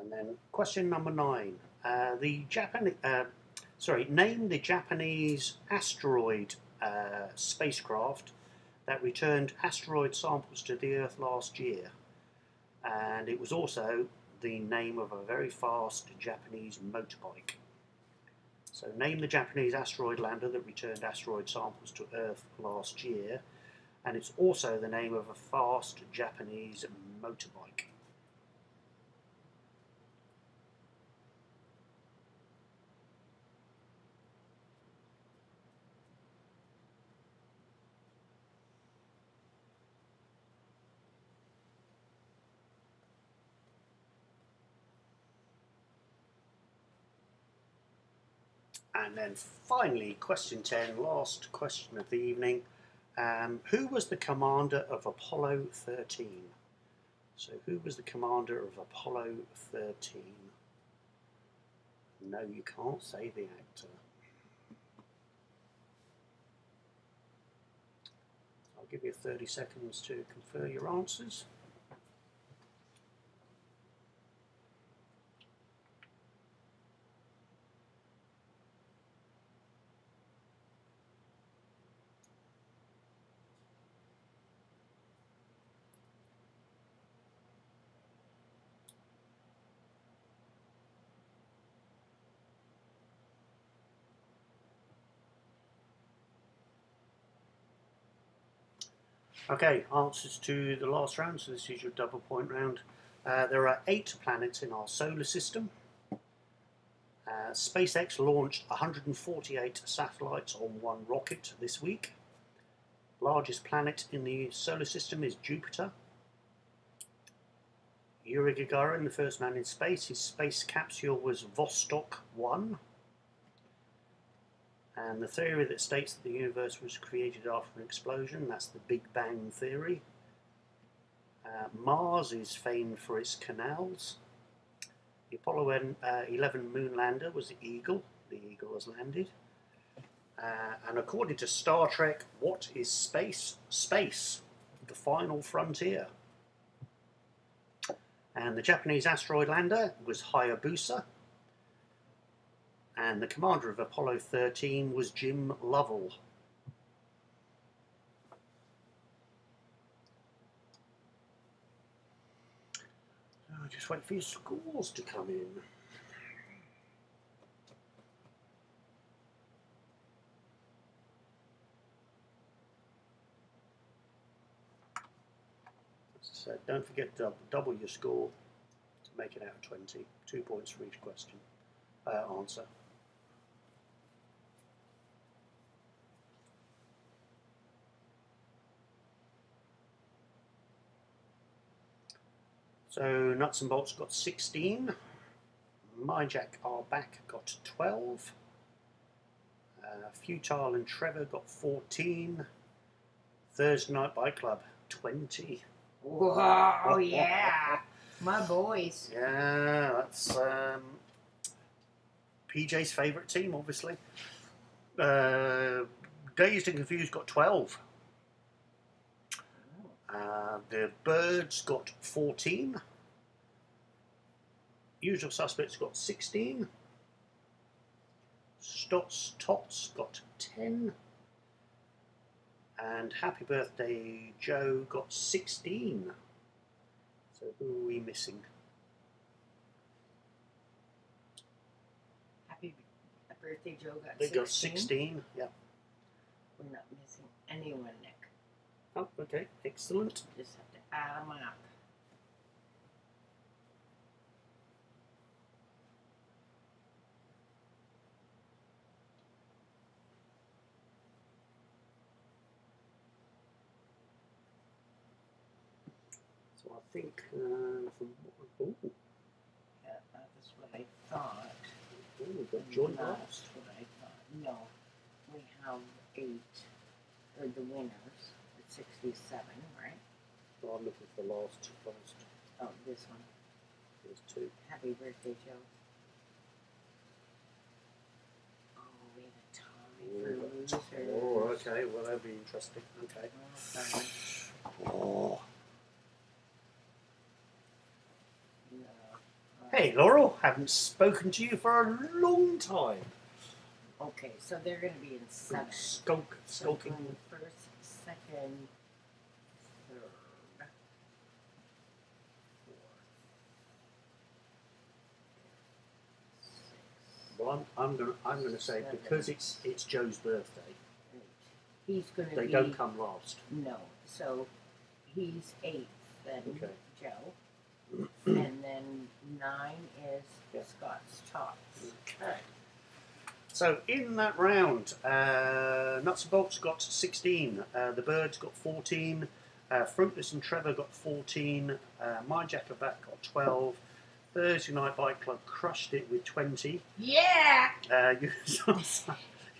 And then question number 9. Name the Japanese asteroid spacecraft that returned asteroid samples to the Earth last year. And it was also the name of a very fast Japanese motorbike. So name the Japanese asteroid lander that returned asteroid samples to Earth last year. And it's also the name of a fast Japanese motorbike. And then finally, question 10, last question of the evening. Who was the commander of Apollo 13? So who was the commander of Apollo 13? No, you can't say the actor. I'll give you 30 seconds to confer your answers. Okay, answers to the last round, so this is your double point round. There are 8 planets in our solar system. SpaceX launched 148 satellites on one rocket this week. Largest planet in the solar system is Jupiter. Yuri Gagarin, the first man in space, his space capsule was Vostok 1. And the theory that states that the universe was created after an explosion, that's the Big Bang theory. Mars is famed for its canals. The Apollo 11 moon lander was the Eagle. The Eagle has landed. And according to Star Trek, what is space? Space, the final frontier. And the Japanese asteroid lander was Hayabusa. And the commander of Apollo 13 was Jim Lovell. So just wait for your scores to come in. So don't forget to double your score to make it out of 20. 2 points for each question answer. So Nuts and Bolts got 16. My Jack Are Back got 12. Futile and Trevor got 14. Thursday Night Bike Club 20. Whoa, yeah. My boys. Yeah, that's PJ's favourite team, obviously. Dazed and Confused got 12. The Birds got 14. Usual Suspects got 16. Stots Tots got 10. And Happy Birthday Joe got 16. So who are we missing? Happy birthday, Joe got They 16. got 16, yeah. We're not missing anyone, Nick. Oh, okay, excellent. Just have to add them up. So I think from ooh, Yeah, that's what I thought. we've got John That's last. what I thought. No, we have 8, or the winners, at 67, right? Oh, I'm looking for the last. Oh, this one. There's 2. Happy birthday, Joe. Oh, we have a tie for losers. Oh, okay. Well, that'll be interesting. Okay. Okay. Oh. No. Hey, Laurel. Haven't spoken to you for a long time. Okay, so they're going to be in 7. Skulking. So going first, second, third, fourth. Well, I'm gonna say because it's Joe's birthday, He's going to they be. don't come last. No, so he's 8th then, Okay. Joe. And then 9 is Yeah. Scott's Tots. Okay. So in that round, Nuts and Bolts got 16, the Birds got 14, Fruitless and Trevor got 14, My Jackabat got 12, Thursday Night Bike Club crushed it with 20, Yeah!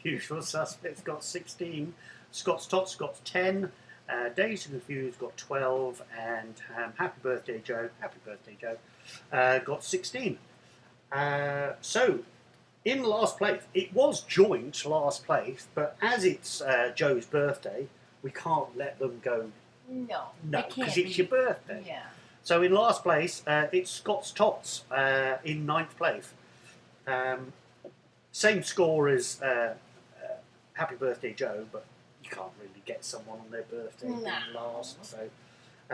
Usual Suspects got 16, Scott's Tots got 10, Dazed and Confused got 12, and Happy Birthday Joe got 16. So, in last place, it was joint last place, but as it's Joe's birthday, we can't let them go. No, No, it can't because it's be. your birthday. Yeah. So in last place, it's Scott's Tots in 9th place. Same score as Happy Birthday Joe, but you can't really get someone on their birthday being No. last.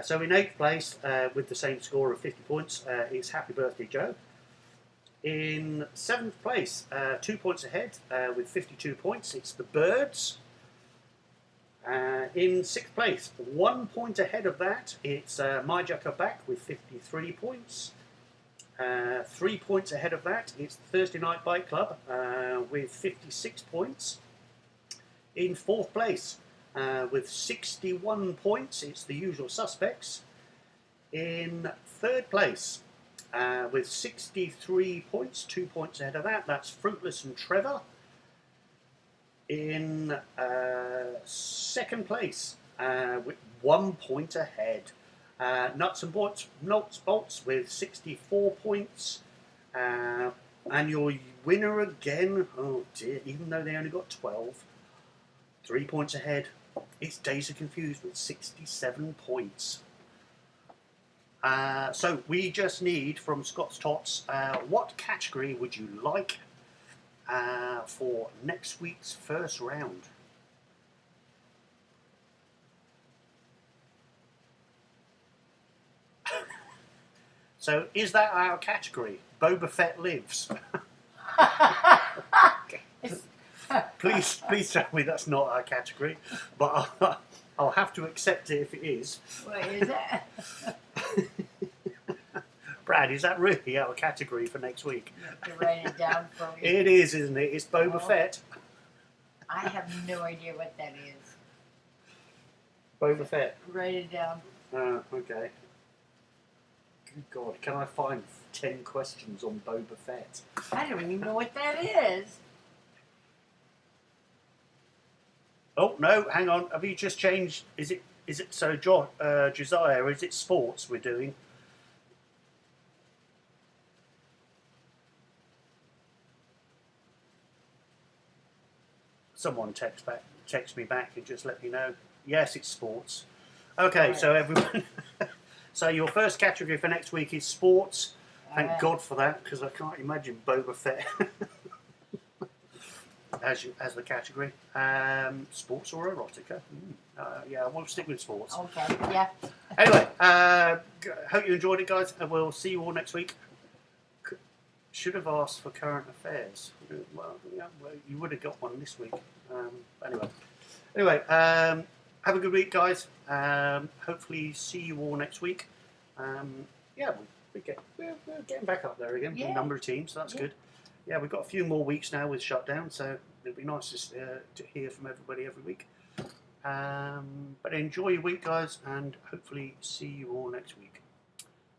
So in 8th place, with the same score of 50 points, it's Happy Birthday Joe. In 7th place, 2 points ahead with 52 points, it's the Birds. In 6th place, 1 point ahead of that, it's My Jacker Back with 53 points. 3 points ahead of that, it's the Thursday Night Bike Club with 56 points. In 4th place, with 61 points, it's the Usual Suspects. In 3rd place, with 63 points, 2 points ahead of that, that's Fruitless and Trevor. In 2nd place, with 1 point ahead, Nuts and Bolts with 64 points. And your winner again, oh dear, even though they only got 12, 3 points ahead, it's Dazed and Confused with 67 points. So we just need from Scott's Tots, what category would you like for next week's first round? So is that our category? Boba Fett lives. Please tell me that's not our category, but I'll have to accept it if it is. What is it? Brad, is that really our category for next week? You have to write it down for me. It is, isn't it? It's Boba Oh. Fett. I have no idea what that is. Boba Fett. Write it down. Okay. Good God, can I find 10 questions on Boba Fett? I don't even know what that is. Oh no, hang on. Have you just changed? Is it so, Josiah? Is it sports we're doing? Someone text me back and just let me know. Yes, it's sports. Okay, Right. so everyone. So your first category for next week is sports. Thank Alright. God for that, because I can't imagine Boba Fett. as the category. Sports or erotica? Yeah, I want to stick with sports. Okay, yeah. Anyway, hope you enjoyed it, guys, and we'll see you all next week. Should have asked for current affairs. Well, yeah, you would have got one this week. Anyway, have a good week, guys. Hopefully, see you all next week. Yeah, we're getting back up there again. Yeah. Number of teams, so that's good. Yeah, we've got a few more weeks now with shutdown, so it'll be nice to hear from everybody every week. But enjoy your week, guys, and hopefully see you all next week.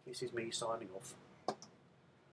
This is me signing off.